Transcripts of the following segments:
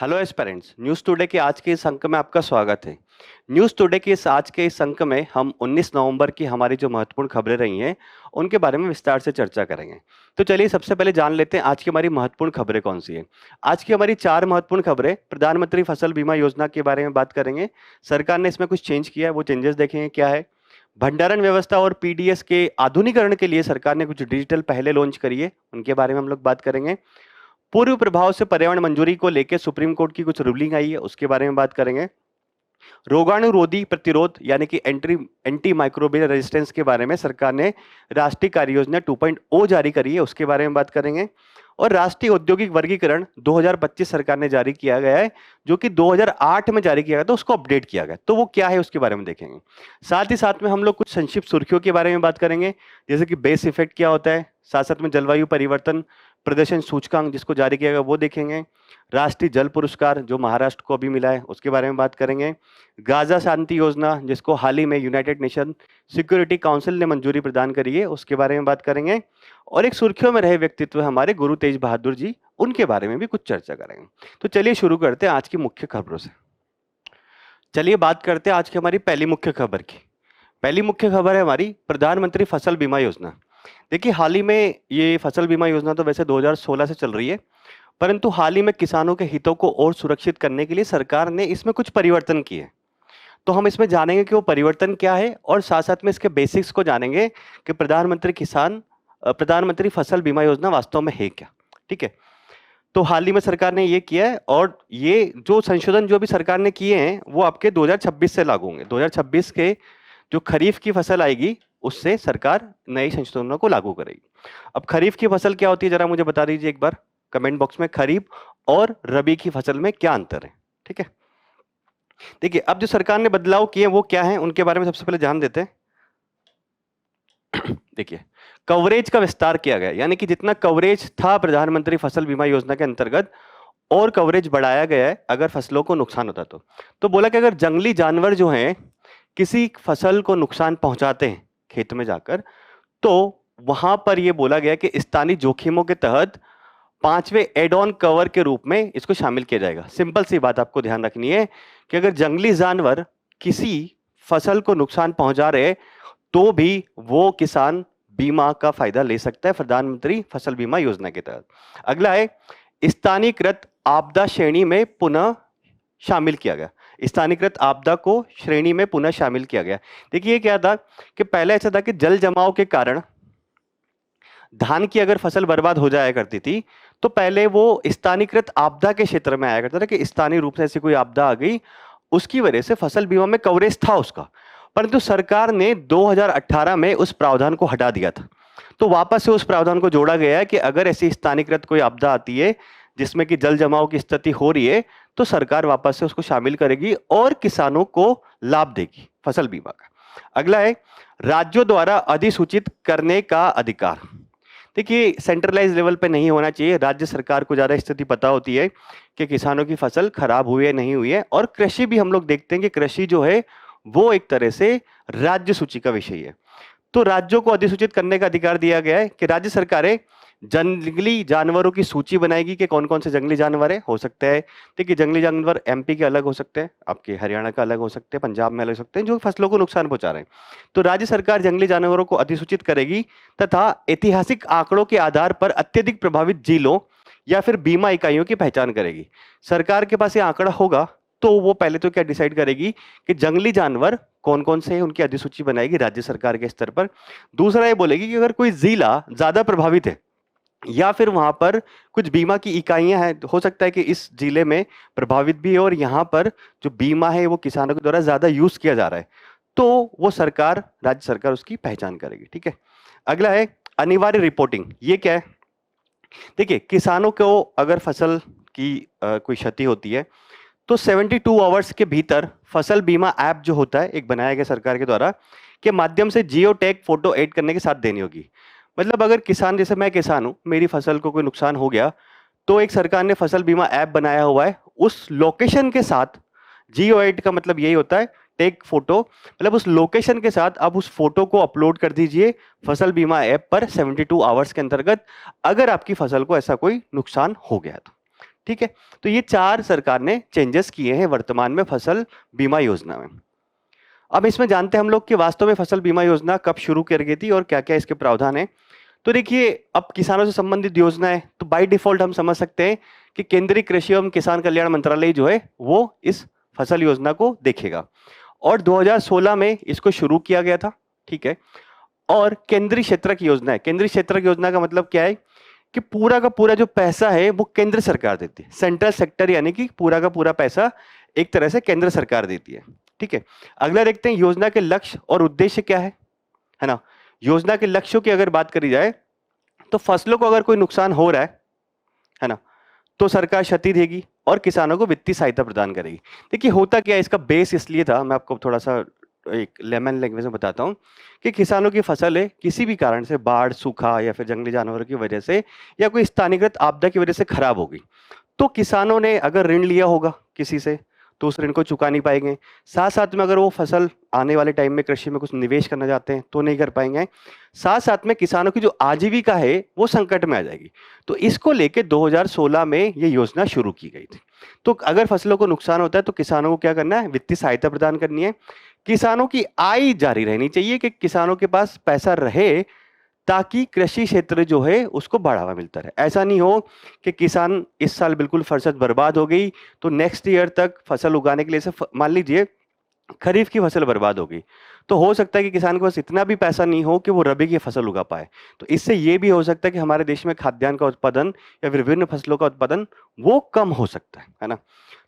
Hello aspirants, news today के आज के इस अंक में आपका स्वागत है। न्यूज़ टुडे के इस आज के इस अंक में हम 19 नवंबर की हमारी जो महत्वपूर्ण खबरें रही हैं, उनके बारे में विस्तार से चर्चा करेंगे। तो चलिए सबसे पहले जान लेते हैं आज की हमारी महत्वपूर्ण खबरें कौन सी हैं। आज की हमारी 4 महत्वपूर्ण खबरें प्रधानमंत्री फसल बीमा योजना के बारे में बात करेंगे। सरकार ने इसमें कुछ चेंज किया है, वो चेंजेस देखेंगे क्या है। भंडारण व्यवस्था और पीडीएस के आधुनिकीकरण के लिए सरकार ने कुछ डिजिटल पहले लॉन्च करी है, उनके बारे में हम लोग बात करेंगे। पूर्व प्रभाव से पर्यावरण मंजूरी को लेकर सुप्रीम कोर्ट की कुछ रूलिंग आई है, उसके बारे में बात करेंगे। रोगाणुरोधी प्रतिरोध यानी कि एंटी माइक्रोबियल रेजिस्टेंस के बारे में सरकार ने राष्ट्रीय कार्य योजना 2.0 जारी करी है, उसके बारे में बात करेंगे। और राष्ट्रीय औद्योगिक वर्गीकरण 2025 सरकार ने जारी किया गया है, जो कि 2008 में जारी किया गया था, उसको अपडेट किया गया। तो वो क्या है उसके बारे में देखेंगे। साथ ही साथ में हम लोग कुछ संक्षिप्त सुर्खियों के बारे में बात करेंगे, जैसे कि बेस इफेक्ट क्या होता है, साथ साथ में जलवायु परिवर्तन प्रदर्शन सूचकांक जिसको जारी किया गया वो देखेंगे। राष्ट्रीय जल पुरस्कार जो महाराष्ट्र को अभी मिला है, उसके बारे में बात करेंगे। गाजा शांति योजना जिसको हाल ही में यूनाइटेड नेशन सिक्योरिटी काउंसिल ने मंजूरी प्रदान करी है, उसके बारे में बात करेंगे। और एक सुर्खियों में रहे व्यक्तित्व हमारे गुरु तेज बहादुर जी, उनके बारे में भी कुछ चर्चा करेंगे। तो चलिए शुरू करते हैं आज की मुख्य खबरों से। चलिए बात करते हैं आज की हमारी पहली मुख्य खबर की। पहली मुख्य खबर है हमारी प्रधानमंत्री फसल बीमा योजना। देखिए हाल ही में ये फसल बीमा योजना तो वैसे 2016 से चल रही है, परंतु हाल ही में किसानों के हितों को और सुरक्षित करने के लिए सरकार ने इसमें कुछ परिवर्तन किए। तो हम इसमें जानेंगे कि वो परिवर्तन क्या है और साथ साथ में इसके बेसिक्स को जानेंगे कि प्रधानमंत्री फसल बीमा योजना वास्तव में है क्या। ठीक है, तो हाल ही में सरकार ने ये किया है और ये जो संशोधन जो भी सरकार ने किए हैं वो आपके 2026 से लागू होंगे। 2026 के जो खरीफ की फसल आएगी उससे सरकार नए संशोधनों को लागू करेगी। अब खरीफ की फसल क्या होती है जरा मुझे बता दीजिए एक बार कमेंट बॉक्स में, खरीफ और रबी की फसल में क्या अंतर है। ठीक है, देखिए अब जो सरकार ने बदलाव किए वो क्या है उनके बारे में सबसे पहले जान देते हैं। देखिए कवरेज का विस्तार किया गया, यानी कि जितना कवरेज था प्रधानमंत्री फसल बीमा योजना के अंतर्गत और कवरेज बढ़ाया गया है अगर फसलों को नुकसान होता तो बोला कि अगर जंगली जानवर जो हैं किसी फसल को नुकसान पहुंचाते हैं खेत में जाकर, तो वहां पर यह बोला गया कि स्थानीय जोखिमों के तहत 5वें एड ऑन कवर के रूप में इसको शामिल किया जाएगा। सिंपल सी बात आपको ध्यान रखनी है कि अगर जंगली जानवर किसी फसल को नुकसान पहुंचा रहे तो भी वो किसान बीमा का फायदा ले सकता है प्रधानमंत्री फसल बीमा योजना के तहत। अगला है स्थानीयकृत आपदा श्रेणी में पुनः शामिल किया गया। स्थानीयकृत आपदा को श्रेणी में पुनः शामिल किया गया। देखिए क्या था कि पहले ऐसा था कि जल जमाव के कारण धान की अगर फसल बर्बाद हो जाया करती थी तो पहले वो स्थानीयकृत आपदा के क्षेत्र में आया करता था कि स्थानीय रूप से ऐसी कोई आपदा आ गई, उसकी वजह से फसल बीमा में कवरेज था उसका। परंतु सरकार ने 2018 में उस प्रावधान को हटा दिया था, तो वापस से उस प्रावधान को जोड़ा गया है कि अगर ऐसी स्थानीयकृत कोई आपदा आती है जिसमें कि जल जमाव की स्थिति हो रही है तो सरकार वापस से उसको शामिल करेगी और किसानों को लाभ देगी फसल बीमा का। अगला है राज्यों द्वारा अधिसूचित करने का अधिकार। देखिए सेंट्रलाइज लेवल पे नहीं होना चाहिए, राज्य सरकार को ज्यादा स्थिति पता होती है कि किसानों की फसल खराब हुई है नहीं हुई है। और कृषि भी हम लोग देखते हैं कि कृषि जो है वो एक तरह से राज्य सूची का विषय है। तो राज्यों को अधिसूचित करने का अधिकार दिया गया है कि राज्य सरकारें जंगली जानवरों की सूची बनाएगी कि कौन कौन से जंगली जानवर है। हो सकता है देखिए जंगली जानवर एमपी के अलग हो सकते हैं, आपके हरियाणा का अलग हो सकते हैं, पंजाब में अलग हो सकते हैं, जो फसलों को नुकसान पहुंचा रहे हैं। तो राज्य सरकार जंगली जानवरों को अधिसूचित करेगी तथा ऐतिहासिक आंकड़ों के आधार पर अत्यधिक प्रभावित जिलों या फिर बीमा इकाइयों की पहचान करेगी। सरकार के पास ये आंकड़ा होगा तो वो पहले तो क्या डिसाइड करेगी कि जंगली जानवर कौन कौन से हैं, उनकी अधिसूची बनाएगी राज्य सरकार के स्तर पर। दूसरा ये बोलेगी कि अगर कोई जिला ज्यादा प्रभावित है या फिर वहां पर कुछ बीमा की इकाइयां हैं, हो सकता है कि इस जिले में प्रभावित भी है और यहाँ पर जो बीमा है वो किसानों के द्वारा ज्यादा यूज किया जा रहा है, तो वो सरकार राज्य सरकार उसकी पहचान करेगी। ठीक है, अगला है अनिवार्य रिपोर्टिंग। ये क्या है, देखिए किसानों को अगर फसल की कोई क्षति होती है तो 72 आवर्स के भीतर फसल बीमा ऐप जो होता है एक बनाया गया सरकार के द्वारा के माध्यम से जियो टैग फोटो ऐड करने के साथ देनी होगी। मतलब अगर किसान, जैसे मैं किसान हूं, मेरी फसल को कोई नुकसान हो गया तो एक सरकार ने फसल बीमा ऐप बनाया हुआ है, उस लोकेशन के साथ जियो ऐड का मतलब यही होता है टेक फोटो, मतलब उस लोकेशन के साथ आप उस फोटो को अपलोड कर दीजिए फसल बीमा ऐप पर 72 आवर्स के अंतर्गत अगर आपकी फसल को ऐसा कोई नुकसान हो गया तो। ठीक है, तो ये 4 सरकार ने चेंजेस किए हैं वर्तमान में फसल बीमा योजना में। अब इसमें जानते हैं हम लोग कि वास्तव में फसल बीमा योजना कब शुरू की गई थी और क्या क्या इसके प्रावधान है। तो देखिए, अब किसानों से संबंधित योजना है तो बाय डिफॉल्ट हम समझ सकते हैं कि केंद्रीय कृषि एवं किसान कल्याण मंत्रालय जो है वो इस फसल योजना को देखेगा, और 2016 में इसको शुरू किया गया था। ठीक है, और केंद्रीय क्षेत्रक योजना है। केंद्रीय क्षेत्रक योजना का मतलब क्या है कि पूरा का पूरा जो पैसा है वो केंद्र सरकार देती है, सेंट्रल सेक्टर, यानी कि पूरा का पूरा पैसा एक तरह से केंद्र सरकार देती है। ठीक है, अगला देखते हैं योजना के लक्ष्य और उद्देश्य क्या है ना। योजना के लक्ष्यों की अगर बात करी जाए तो फसलों को अगर कोई नुकसान हो रहा है ना, तो सरकार क्षति देगी और किसानों को वित्तीय सहायता प्रदान करेगी। देखिए होता क्या है, इसका बेस इसलिए था, मैं आपको थोड़ा सा एक लेमन लैंग्वेज में बताता हूँ कि किसानों की फसल है किसी भी कारण से बाढ़, सूखा या फिर जंगली जानवरों की वजह से या कोई स्थानीयकृत आपदा की वजह से खराब हो गई, तो किसानों ने अगर ऋण लिया होगा किसी से तो उस ऋण को चुका नहीं पाएंगे। साथ साथ में अगर वो फसल आने वाले टाइम में कृषि में कुछ निवेश करना चाहते हैं तो नहीं कर पाएंगे। साथ साथ में किसानों की जो आजीविका है वो संकट में आ जाएगी। तो इसको लेके 2016 में ये योजना शुरू की गई थी। तो अगर फसलों को नुकसान होता है तो किसानों को क्या करना है, वित्तीय सहायता प्रदान करनी है। किसानों की आय जारी रहनी चाहिए कि किसानों के पास पैसा रहे ताकि कृषि क्षेत्र जो है उसको बढ़ावा मिलता रहे। ऐसा नहीं हो कि किसान इस साल बिल्कुल फसल बर्बाद हो गई तो नेक्स्ट ईयर तक फसल उगाने के लिए से मान लीजिए खरीफ की फसल बर्बाद हो गई, तो हो सकता है कि किसान के पास इतना भी पैसा नहीं हो कि वो रबी की फसल उगा पाए। तो इससे ये भी हो सकता है कि हमारे देश में खाद्यान्न का उत्पादन या विभिन्न फसलों का उत्पादन वो कम हो सकता है ना।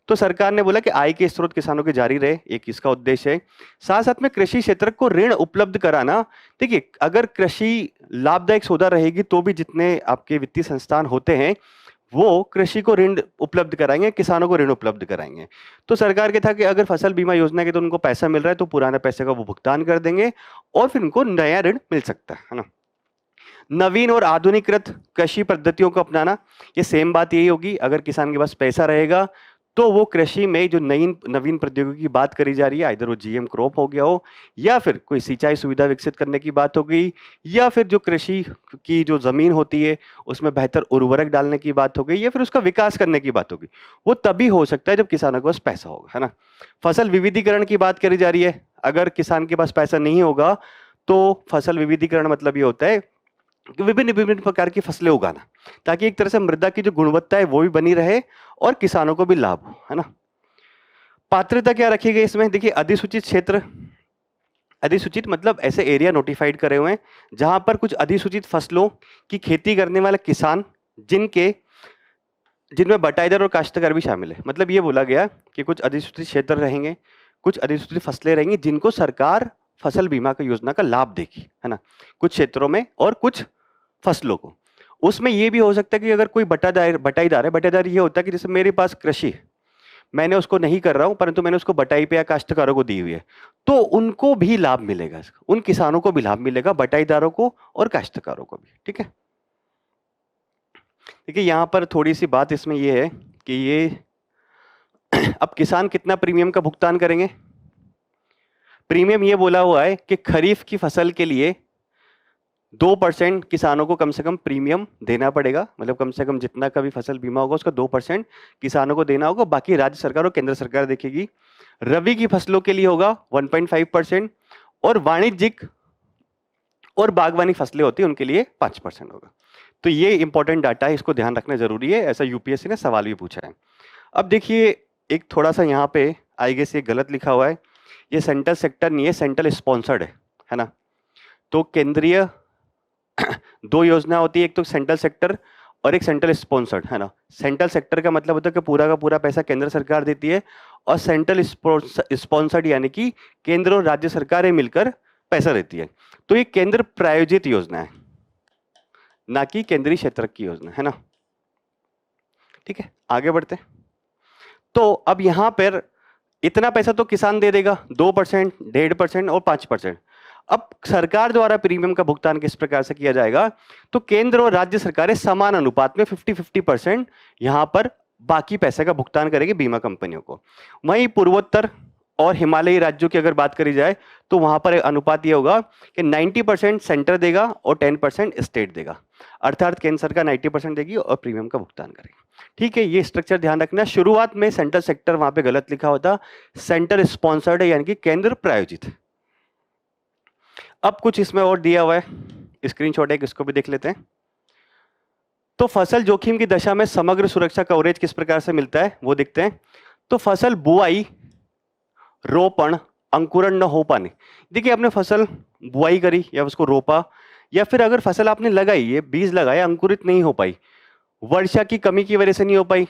तो सरकार ने बोला कि आय के स्रोत किसानों के जारी रहे, एक इसका उद्देश्य है। साथ साथ में कृषि क्षेत्र को ऋण उपलब्ध कराना। देखिए, अगर कृषि लाभदायक सौदा रहेगी तो भी जितने आपके वित्तीय संस्थान होते हैं वो कृषि को ऋण उपलब्ध कराएंगे, किसानों को ऋण उपलब्ध कराएंगे। तो सरकार के था कि अगर फसल बीमा योजना के तो उनको पैसा मिल रहा है तो पुराने पैसे का वो भुगतान कर देंगे और फिर उनको नया ऋण मिल सकता है ना। नवीन और आधुनिकृत कृषि पद्धतियों को अपनाना, ये सेम बात यही होगी। अगर किसान के पास पैसा रहेगा तो वो कृषि में जो नवीन प्रौद्योगिकी की बात करी जा रही है, इधर वो जीएम क्रॉप हो गया हो या फिर कोई सिंचाई सुविधा विकसित करने की बात हो गई या फिर जो कृषि की जो जमीन होती है उसमें बेहतर उर्वरक डालने की बात हो गई या फिर उसका विकास करने की बात होगी, वो तभी हो सकता है जब किसानों के पास पैसा होगा, है ना। फसल विविधीकरण की बात करी जा रही है। अगर किसान के पास पैसा नहीं होगा तो फसल विविधीकरण मतलब ये होता है कि विभिन्न विभिन्न प्रकार की फसलें उगाना, ताकि एक तरह से मृदा की जो गुणवत्ता है वो भी बनी रहे और किसानों को भी लाभ हो, है ना। पात्रता क्या रखी गई इसमें, देखिए अधिसूचित क्षेत्र, अधिसूचित मतलब ऐसे एरिया नोटिफाइड करे हुए हैं जहां पर कुछ अधिसूचित फसलों की खेती करने वाले किसान जिनमें बटाईदार और काश्तकार भी शामिल है। मतलब ये बोला गया कि कुछ अधिसूचित क्षेत्र रहेंगे, कुछ अधिसूचित फसलें रहेंगी जिनको सरकार फसल बीमा की योजना का लाभ देगी, है ना, कुछ क्षेत्रों में और कुछ फसलों को। उसमें ये भी हो सकता है कि अगर कोई बटाईदार है, बटाईदार ये होता है कि जैसे मेरे पास कृषि है, मैंने उसको नहीं कर रहा हूं परंतु मैंने उसको बटाई पे या काश्तकारों को दी हुई है, तो उनको भी लाभ मिलेगा, उन किसानों को भी लाभ मिलेगा, बटाईदारों को और काश्तकारों को भी। ठीक है, देखिए यहां पर थोड़ी सी बात इसमें ये है कि ये अब किसान कितना प्रीमियम का भुगतान करेंगे। प्रीमियम ये बोला हुआ है कि खरीफ की फसल के लिए 2% किसानों को कम से कम प्रीमियम देना पड़ेगा, मतलब कम से कम जितना का भी फसल बीमा होगा उसका 2% किसानों को देना होगा, बाकी राज्य सरकार और केंद्र सरकार देखेगी। रबी की फसलों के लिए होगा 1.5% और वाणिज्यिक और बागवानी फसलें होती है उनके लिए 5% होगा। तो ये इंपॉर्टेंट डाटा है, इसको ध्यान रखना जरूरी है, ऐसा यूपीएससी ने सवाल भी पूछा है। अब देखिए एक थोड़ा सा यहाँ पे आई गेस ये गलत लिखा हुआ है, ये सेंट्रल सेक्टर नहीं है, सेंट्रल स्पॉन्सर्ड है ना। तो केंद्रीय दो योजना होती है, एक तो सेंट्रल सेक्टर और एक सेंट्रल स्पॉन्सर्ड, है ना। सेंट्रल सेक्टर का मतलब होता है कि पूरा का पूरा पैसा केंद्र सरकार देती है और सेंट्रल स्पॉन्सर्ड यानी कि केंद्र और राज्य सरकारें मिलकर पैसा देती है। तो ये केंद्र प्रायोजित योजना है, ना कि केंद्रीय क्षेत्र की योजना, है ना। ठीक है, आगे बढ़ते हैं। तो अब यहां पर इतना पैसा तो किसान दे देगा, 2%, 1.5% और 5%। अब सरकार द्वारा प्रीमियम का भुगतान किस प्रकार से किया जाएगा, तो केंद्र और राज्य सरकारें समान अनुपात में 50-50% यहां पर बाकी पैसे का भुगतान करेगी बीमा कंपनियों को। वहीं पूर्वोत्तर और हिमालयी राज्यों की अगर बात करी जाए तो वहां पर अनुपात यह होगा कि 90% सेंटर देगा और 10% स्टेट देगा, अर्थात केंद्र सरकार 90% देगी और प्रीमियम का भुगतान करेगी। ठीक है, ये स्ट्रक्चर ध्यान रखना। शुरुआत में सेंटर सेक्टर वहां पे गलत लिखा होता, सेंटर स्पॉन्सर्ड है यानी कि केंद्र प्रायोजित। अब कुछ इसमें और दिया हुआ है, स्क्रीनशॉट है, इसको भी देख लेते हैं। तो फसल जोखिम की दशा में समग्र सुरक्षा कवरेज किस प्रकार से मिलता है वो देखते हैं। तो फसल बुआई, रोपण, अंकुरण न हो पाने। देखिए आपने फसल बुआई करी या उसको रोपा, या फिर अगर फसल आपने लगाई, ये बीज लगाया, अंकुरित नहीं हो पाई, वर्षा की कमी की वजह से नहीं हो पाई,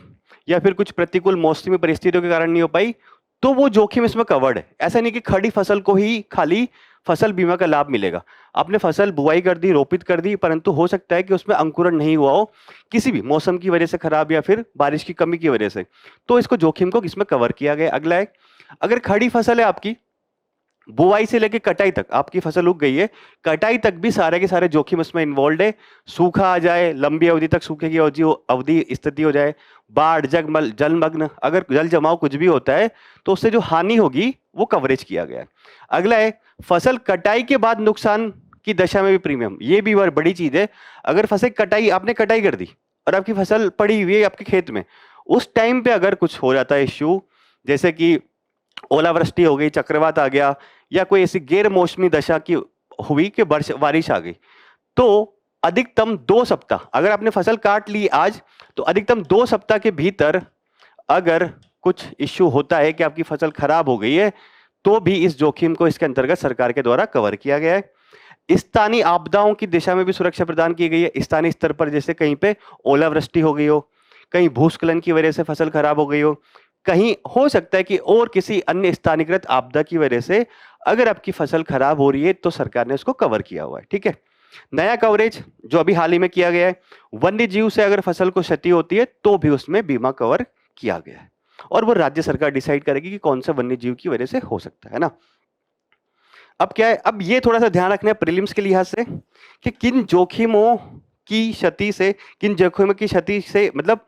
या फिर कुछ प्रतिकूल मौसमी परिस्थितियों के कारण नहीं हो पाई, तो वो जोखिम इसमें कवर्ड है। ऐसा नहीं कि खड़ी फसल को ही खाली फसल बीमा का लाभ मिलेगा। आपने फसल बुआई कर दी, रोपित कर दी, परंतु हो सकता है कि उसमें अंकुरण नहीं हुआ हो किसी भी मौसम की वजह से खराब, या फिर बारिश की कमी की वजह से, तो इसको जोखिम को इसमें कवर किया गया। अगला है, अगर खड़ी फसल है आपकी, बुआई से लेकर कटाई तक आपकी फसल उग गई है, कटाई तक भी सारे के सारे जोखिम इसमें इन्वॉल्व है। सूखा आ जाए, लंबी अवधि तक सूखे की अवधि स्थिति हो जाए, बाढ़, जलमग्न, अगर जल जमाव कुछ भी होता है तो उससे जो हानि होगी वो कवरेज किया गया है। अगला है, फसल कटाई के बाद नुकसान की दशा में भी प्रीमियम। ये भी बड़ी चीज है। अगर फसल कटाई, आपने कटाई कर दी और आपकी फसल पड़ी हुई है आपके खेत में, उस टाइम पे अगर कुछ हो जाता है इश्यू, जैसे कि ओलावृष्टि हो गई, चक्रवात आ गया, या कोई ऐसी गैर मौसमी दशा की हुई कि बारिश आ गई, तो अधिकतम 2 सप्ताह, अगर आपने फसल काट ली आज, तो अधिकतम 2 सप्ताह के भीतर अगर कुछ इश्यू होता है कि आपकी फसल खराब हो गई है, तो भी इस जोखिम को इसके अंतर्गत सरकार के द्वारा कवर किया गया है। स्थानीय आपदाओं की दिशा में भी सुरक्षा प्रदान की गई है। स्थानीय स्तर पर जैसे कहीं पे ओलावृष्टि हो गई हो, कहीं भूस्खलन की वजह से फसल खराब हो गई हो, कहीं हो सकता है कि और किसी अन्य स्थानीयकृत आपदा की वजह से अगर आपकी फसल खराब हो रही है, तो सरकार ने उसको कवर किया हुआ है। ठीक है, नया कवरेज जो अभी हाल ही में किया गया है, वन्य जीव से अगर फसल को क्षति होती है तो भी उसमें बीमा कवर किया गया है, और वो राज्य सरकार डिसाइड करेगी कि कौन से वन्य जीव की वजह से हो सकता है ना। अब क्या है, अब ये थोड़ा सा ध्यान रखना है प्रीलिम्स के लिहाज से कि किन जोखिमों की क्षति से, किन जोखिमों की क्षति से, मतलब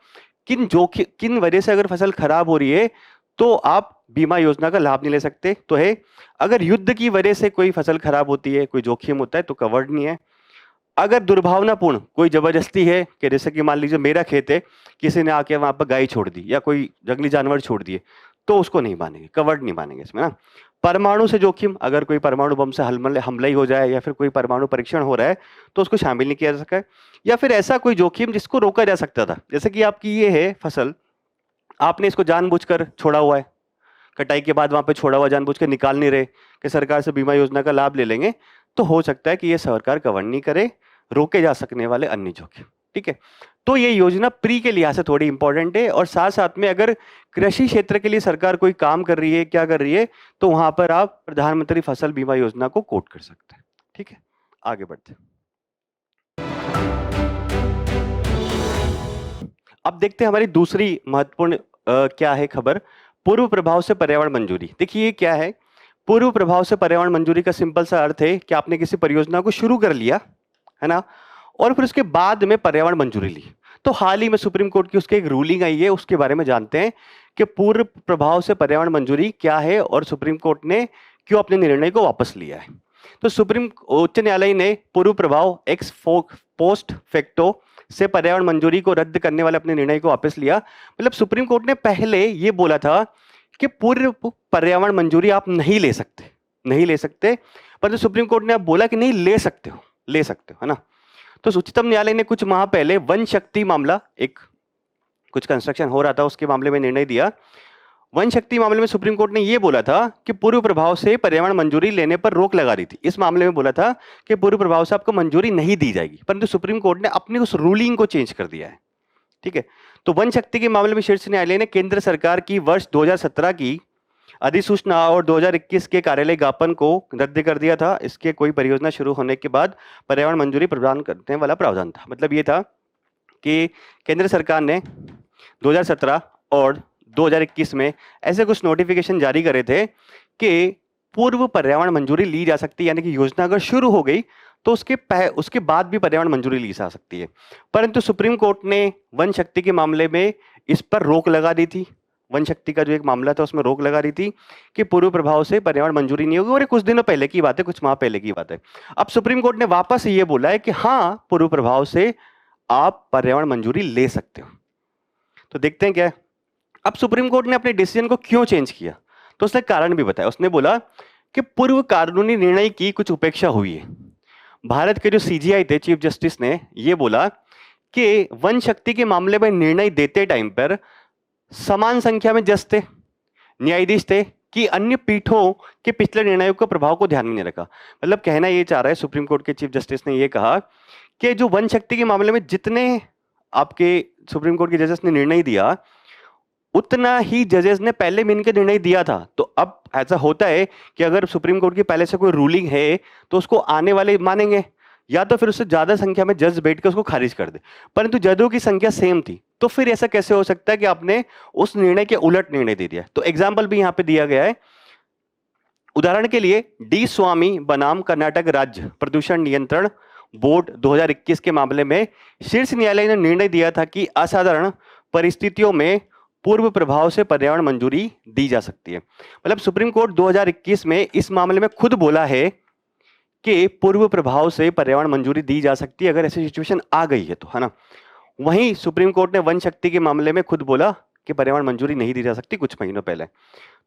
किन वजह से अगर फसल खराब हो रही है तो आप बीमा योजना का लाभ नहीं ले सकते। तो है, अगर युद्ध की वजह से कोई फसल खराब होती है, कोई जोखिम होता है, तो कवर्ड नहीं है। अगर दुर्भावनापूर्ण कोई जबरदस्ती है, कि जैसे कि मान लीजिए मेरा खेत है, किसी ने आके वहां पर गाय छोड़ दी या कोई जंगली जानवर छोड़ दिए, तो उसको नहीं मानेंगे, कवर्ड नहीं मानेंगे इसमें ना। परमाणु से जोखिम, अगर कोई परमाणु बम से हमला ही हो जाए, या फिर कोई परमाणु परीक्षण हो रहा है, तो उसको शामिल नहीं किया जा सका है। या फिर ऐसा कोई जोखिम जिसको रोका जा सकता था, जैसे कि आपकी ये है फसल, आपने इसको जानबूझकर छोड़ा हुआ है, कटाई के बाद वहां पे छोड़ा हुआ जानबूझकर निकाल नहीं रहे कि सरकार से बीमा योजना का लाभ ले लेंगे, तो हो सकता है कि ये सरकार कवर नहीं करे, रोके जा सकने वाले अन्य जोखिम। ठीक है, तो ये योजना प्री के लिहाज से थोड़ी इंपॉर्टेंट है, और साथ साथ में अगर कृषि क्षेत्र के लिए सरकार कोई काम कर रही है, क्या कर रही है, तो वहां पर आप प्रधानमंत्री फसल बीमा योजना को कोट कर सकते हैं। ठीक है, आगे बढ़ते हैं। अब देखते हैं हमारी दूसरी महत्वपूर्ण क्या है खबर, पूर्व प्रभाव से पर्यावरण मंजूरी। देखिए ये क्या है, पूर्व प्रभाव से पर्यावरण मंजूरी का सिंपल सा अर्थ है कि आपने किसी परियोजना को शुरू कर लिया है ना, और फिर उसके बाद में पर्यावरण मंजूरी ली। तो हाल ही में सुप्रीम कोर्ट की उसकी एक रूलिंग आई है, उसके बारे में जानते हैं कि पूर्व प्रभाव से पर्यावरण मंजूरी क्या है और सुप्रीम कोर्ट ने क्यों अपने निर्णय को वापस लिया है। तो सुप्रीम उच्च न्यायालय ने पूर्व प्रभाव एक्स पोस्ट फैक्टो से पर्यावरण मंजूरी को रद्द करने वाले अपने निर्णय को वापस लिया। मतलब सुप्रीम कोर्ट ने पहले ये बोला था कि पूर्व पर्यावरण मंजूरी आप नहीं ले सकते, परंतु सुप्रीम कोर्ट ने अब बोला कि नहीं, ले सकते हो है ना। तो उच्चतम न्यायालय ने कुछ माह पहले वन शक्ति मामला, एक कुछ कंस्ट्रक्शन हो रहा था उसके मामले में निर्णय दिया। वन शक्ति मामले में सुप्रीम कोर्ट ने यह बोला था कि पूर्व प्रभाव से पर्यावरण मंजूरी लेने पर रोक लगा दी थी। इस मामले में बोला था कि पूर्व प्रभाव से आपको मंजूरी नहीं दी जाएगी, परंतु सुप्रीम कोर्ट ने अपनी उस रूलिंग को चेंज कर दिया है। ठीक है, तो वन शक्ति के मामले में शीर्ष न्यायालय ने केंद्र सरकार की वर्ष 2017 की अधिसूचना और 2021 के कार्यालय ज्ञापन को रद्द कर दिया था। इसके कोई परियोजना शुरू होने के बाद पर्यावरण मंजूरी प्रदान करने वाला प्रावधान था। मतलब ये था कि केंद्र सरकार ने 2017 और 2021 में ऐसे कुछ नोटिफिकेशन जारी करे थे कि पूर्व पर्यावरण मंजूरी ली जा सकती है, यानी कि योजना अगर शुरू हो गई तो उसके बाद भी पर्यावरण मंजूरी ली जा सकती है। परंतु सुप्रीम कोर्ट ने वन शक्ति के मामले में इस पर रोक लगा दी थी। वन शक्ति का जो एक मामला था उसमें रोक लगा दी थी कि पूर्व प्रभाव से पर्यावरण मंजूरी नहीं होगी, और कुछ दिनों पहले की बात है, कुछ माह पहले की बात है। अब सुप्रीम कोर्ट ने वापस ये बोला है कि हाँ, पूर्व प्रभाव से आप पर्यावरण मंजूरी ले सकते हो। तो देखते हैं क्या है। अब सुप्रीम कोर्ट ने अपने डिसीजन को क्यों चेंज किया, तो उसने कारण भी बताया। उसने बोला कि पूर्व कानूनी निर्णय की कुछ उपेक्षा हुई है। भारत के जो सीजीआई थे, चीफ जस्टिस ने ये बोला कि वन शक्ति के मामले में निर्णय देते टाइम पर समान संख्या में जज थे, न्यायाधीश थे कि अन्य पीठों के पिछले निर्णयों के प्रभाव को ध्यान में नहीं रखा। मतलब कहना ये चाह रहा है सुप्रीम कोर्ट के चीफ जस्टिस ने ये कहा कि जो वन शक्ति के मामले में जितने आपके सुप्रीम कोर्ट के जजेस ने निर्णय दिया, उतना ही जजेस ने पहले मिलकर निर्णय दिया था। तो अब ऐसा होता है कि अगर सुप्रीम कोर्ट की पहले से कोई रूलिंग है तो उसको आने वाले मानेंगे, या तो फिर उससे ज्यादा संख्या में जज बैठ के उसको खारिज कर दे। परंतु जजों की संख्या सेम थी, तो फिर ऐसा कैसे हो सकता है कि आपने उस निर्णय के उलट निर्णय दे दिया। तो एग्जाम्पल भी यहां पे दिया गया है। उदाहरण के लिए डी स्वामी बनाम कर्नाटक राज्य प्रदूषण नियंत्रण बोर्ड 2021 के मामले में शीर्ष न्यायालय ने निर्णय दिया था कि असाधारण परिस्थितियों में पूर्व प्रभाव से पर्यावरण मंजूरी दी जा सकती है। मतलब सुप्रीम कोर्ट 2021 में इस मामले में खुद बोला है कि पूर्व प्रभाव से पर्यावरण मंजूरी दी जा सकती है अगर ऐसी सिचुएशन आ गई है तो, है ना। वहीं सुप्रीम कोर्ट ने वन शक्ति के मामले में खुद बोला कि पर्यावरण मंजूरी नहीं दी जा सकती कुछ महीनों पहले।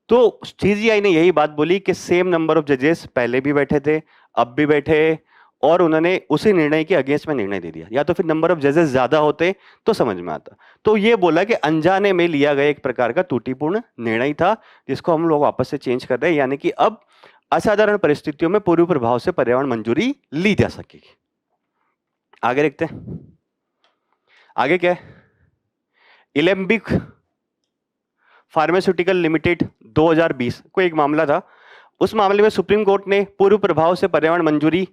तो सीजीआई ने यही बात बोली कि सेम नंबर ऑफ जजेस पहले भी बैठे थे, अब भी बैठे, और उन्होंने उसी निर्णय के अगेंस्ट में निर्णय दे दिया। या तो फिर नंबर ऑफ जजेस ज्यादा होते तो समझ में आता। तो ये बोला कि अनजाने में लिया गया एक प्रकार का त्रुटिपूर्ण निर्णय था, जिसको हम लोग वापस से चेंज कर रहे हैं, यानी कि अब असाधारण परिस्थितियों में पूर्व प्रभाव से पर्यावरण मंजूरी ली जा सकेगी। आगे देखते हैं, आगे क्या है। इलेम्बिक फार्मास्यूटिकल लिमिटेड 2020 को एक मामला था। उस मामले में सुप्रीम कोर्ट ने पूर्व प्रभाव से पर्यावरण मंजूरी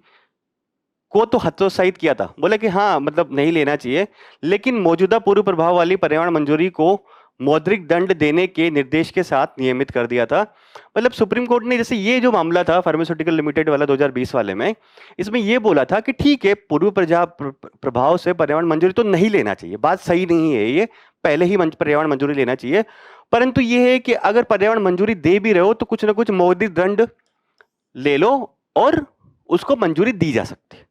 को तो हतोत्साहित किया था, बोले कि हाँ मतलब नहीं लेना चाहिए, लेकिन मौजूदा पूर्व प्रभाव वाली पर्यावरण मंजूरी को मौद्रिक दंड देने के निर्देश के साथ नियमित कर दिया था। मतलब सुप्रीम कोर्ट ने जैसे ये जो मामला था फार्मास्यूटिकल लिमिटेड वाला 2020 वाले में, इसमें ये बोला था कि ठीक है पूर्व प्रभाव से पर्यावरण मंजूरी तो नहीं लेना चाहिए, बात सही नहीं है, ये पहले ही पर्यावरण मंजूरी लेना चाहिए। परंतु ये है कि अगर पर्यावरण मंजूरी दे भी रहे हो तो कुछ ना कुछ मौद्रिक दंड ले लो और उसको मंजूरी दी जा सकती है।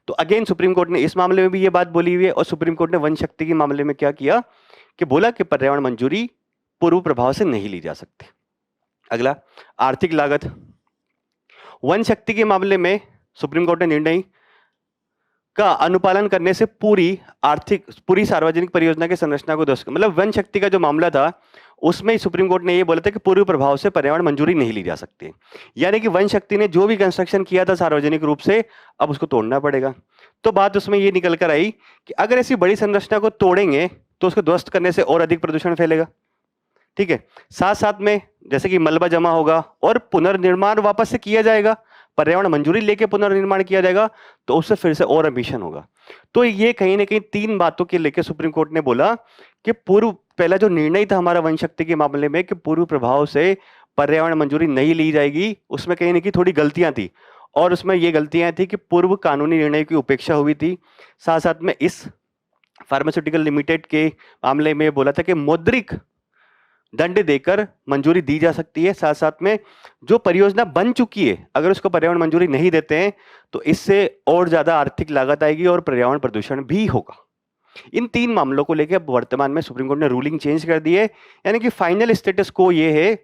तो अगेन सुप्रीम कोर्ट ने इस मामले में भी ये बात बोली हुई है, और सुप्रीम कोर्ट ने वन शक्ति के मामले में क्या किया कि बोला कि पर्यावरण मंजूरी पूर्व प्रभाव से नहीं ली जा सकती। अगला, आर्थिक लागत। वन शक्ति के मामले में सुप्रीम कोर्ट ने निर्णय का अनुपालन करने से पूरी सार्वजनिक परियोजना की संरचना को ध्वस्त, मतलब वन शक्ति का जो मामला था उसमें सुप्रीम कोर्ट ने ये बोला था कि पूर्व प्रभाव से पर्यावरण मंजूरी नहीं ली जा सकती। यानी कि वन शक्ति ने जो भी कंस्ट्रक्शन किया था सार्वजनिक रूप से, अब उसको तोड़ना पड़ेगा। तो बात उसमें ये निकल कर आई कि अगर ऐसी बड़ी संरचना को तोड़ेंगे तो उसको ध्वस्त करने से और अधिक प्रदूषण फैलेगा। ठीक है, साथ साथ में जैसे कि मलबा जमा होगा और पुनर्निर्माण वापस से किया जाएगा, पर्यावरण मंजूरी लेके पुनर्निर्माण किया जाएगा, तो उससे फिर से और एमिशन होगा। तो ये कहीं ना कहीं तीन बातों के लेके सुप्रीम कोर्ट ने बोला कि पहला जो निर्णय था हमारा वन शक्ति के मामले में कि पूर्व प्रभाव से पर्यावरण मंजूरी नहीं ली जाएगी, उसमें कहीं ना कहीं थोड़ी गलतियां थी, और उसमें ये गलतियां थी कि पूर्व कानूनी निर्णय की उपेक्षा हुई थी। साथ साथ में इस फार्मास्यूटिकल लिमिटेड के मामले में बोला था कि मौद्रिक दंड देकर मंजूरी दी जा सकती है। साथ साथ में जो परियोजना बन चुकी है अगर उसको पर्यावरण मंजूरी नहीं देते हैं तो इससे और ज्यादा आर्थिक लागत आएगी और पर्यावरण प्रदूषण भी होगा। इन तीन मामलों को लेकर वर्तमान में सुप्रीम कोर्ट ने रूलिंग चेंज कर दी है, यानी कि फाइनल स्टेटस को ये है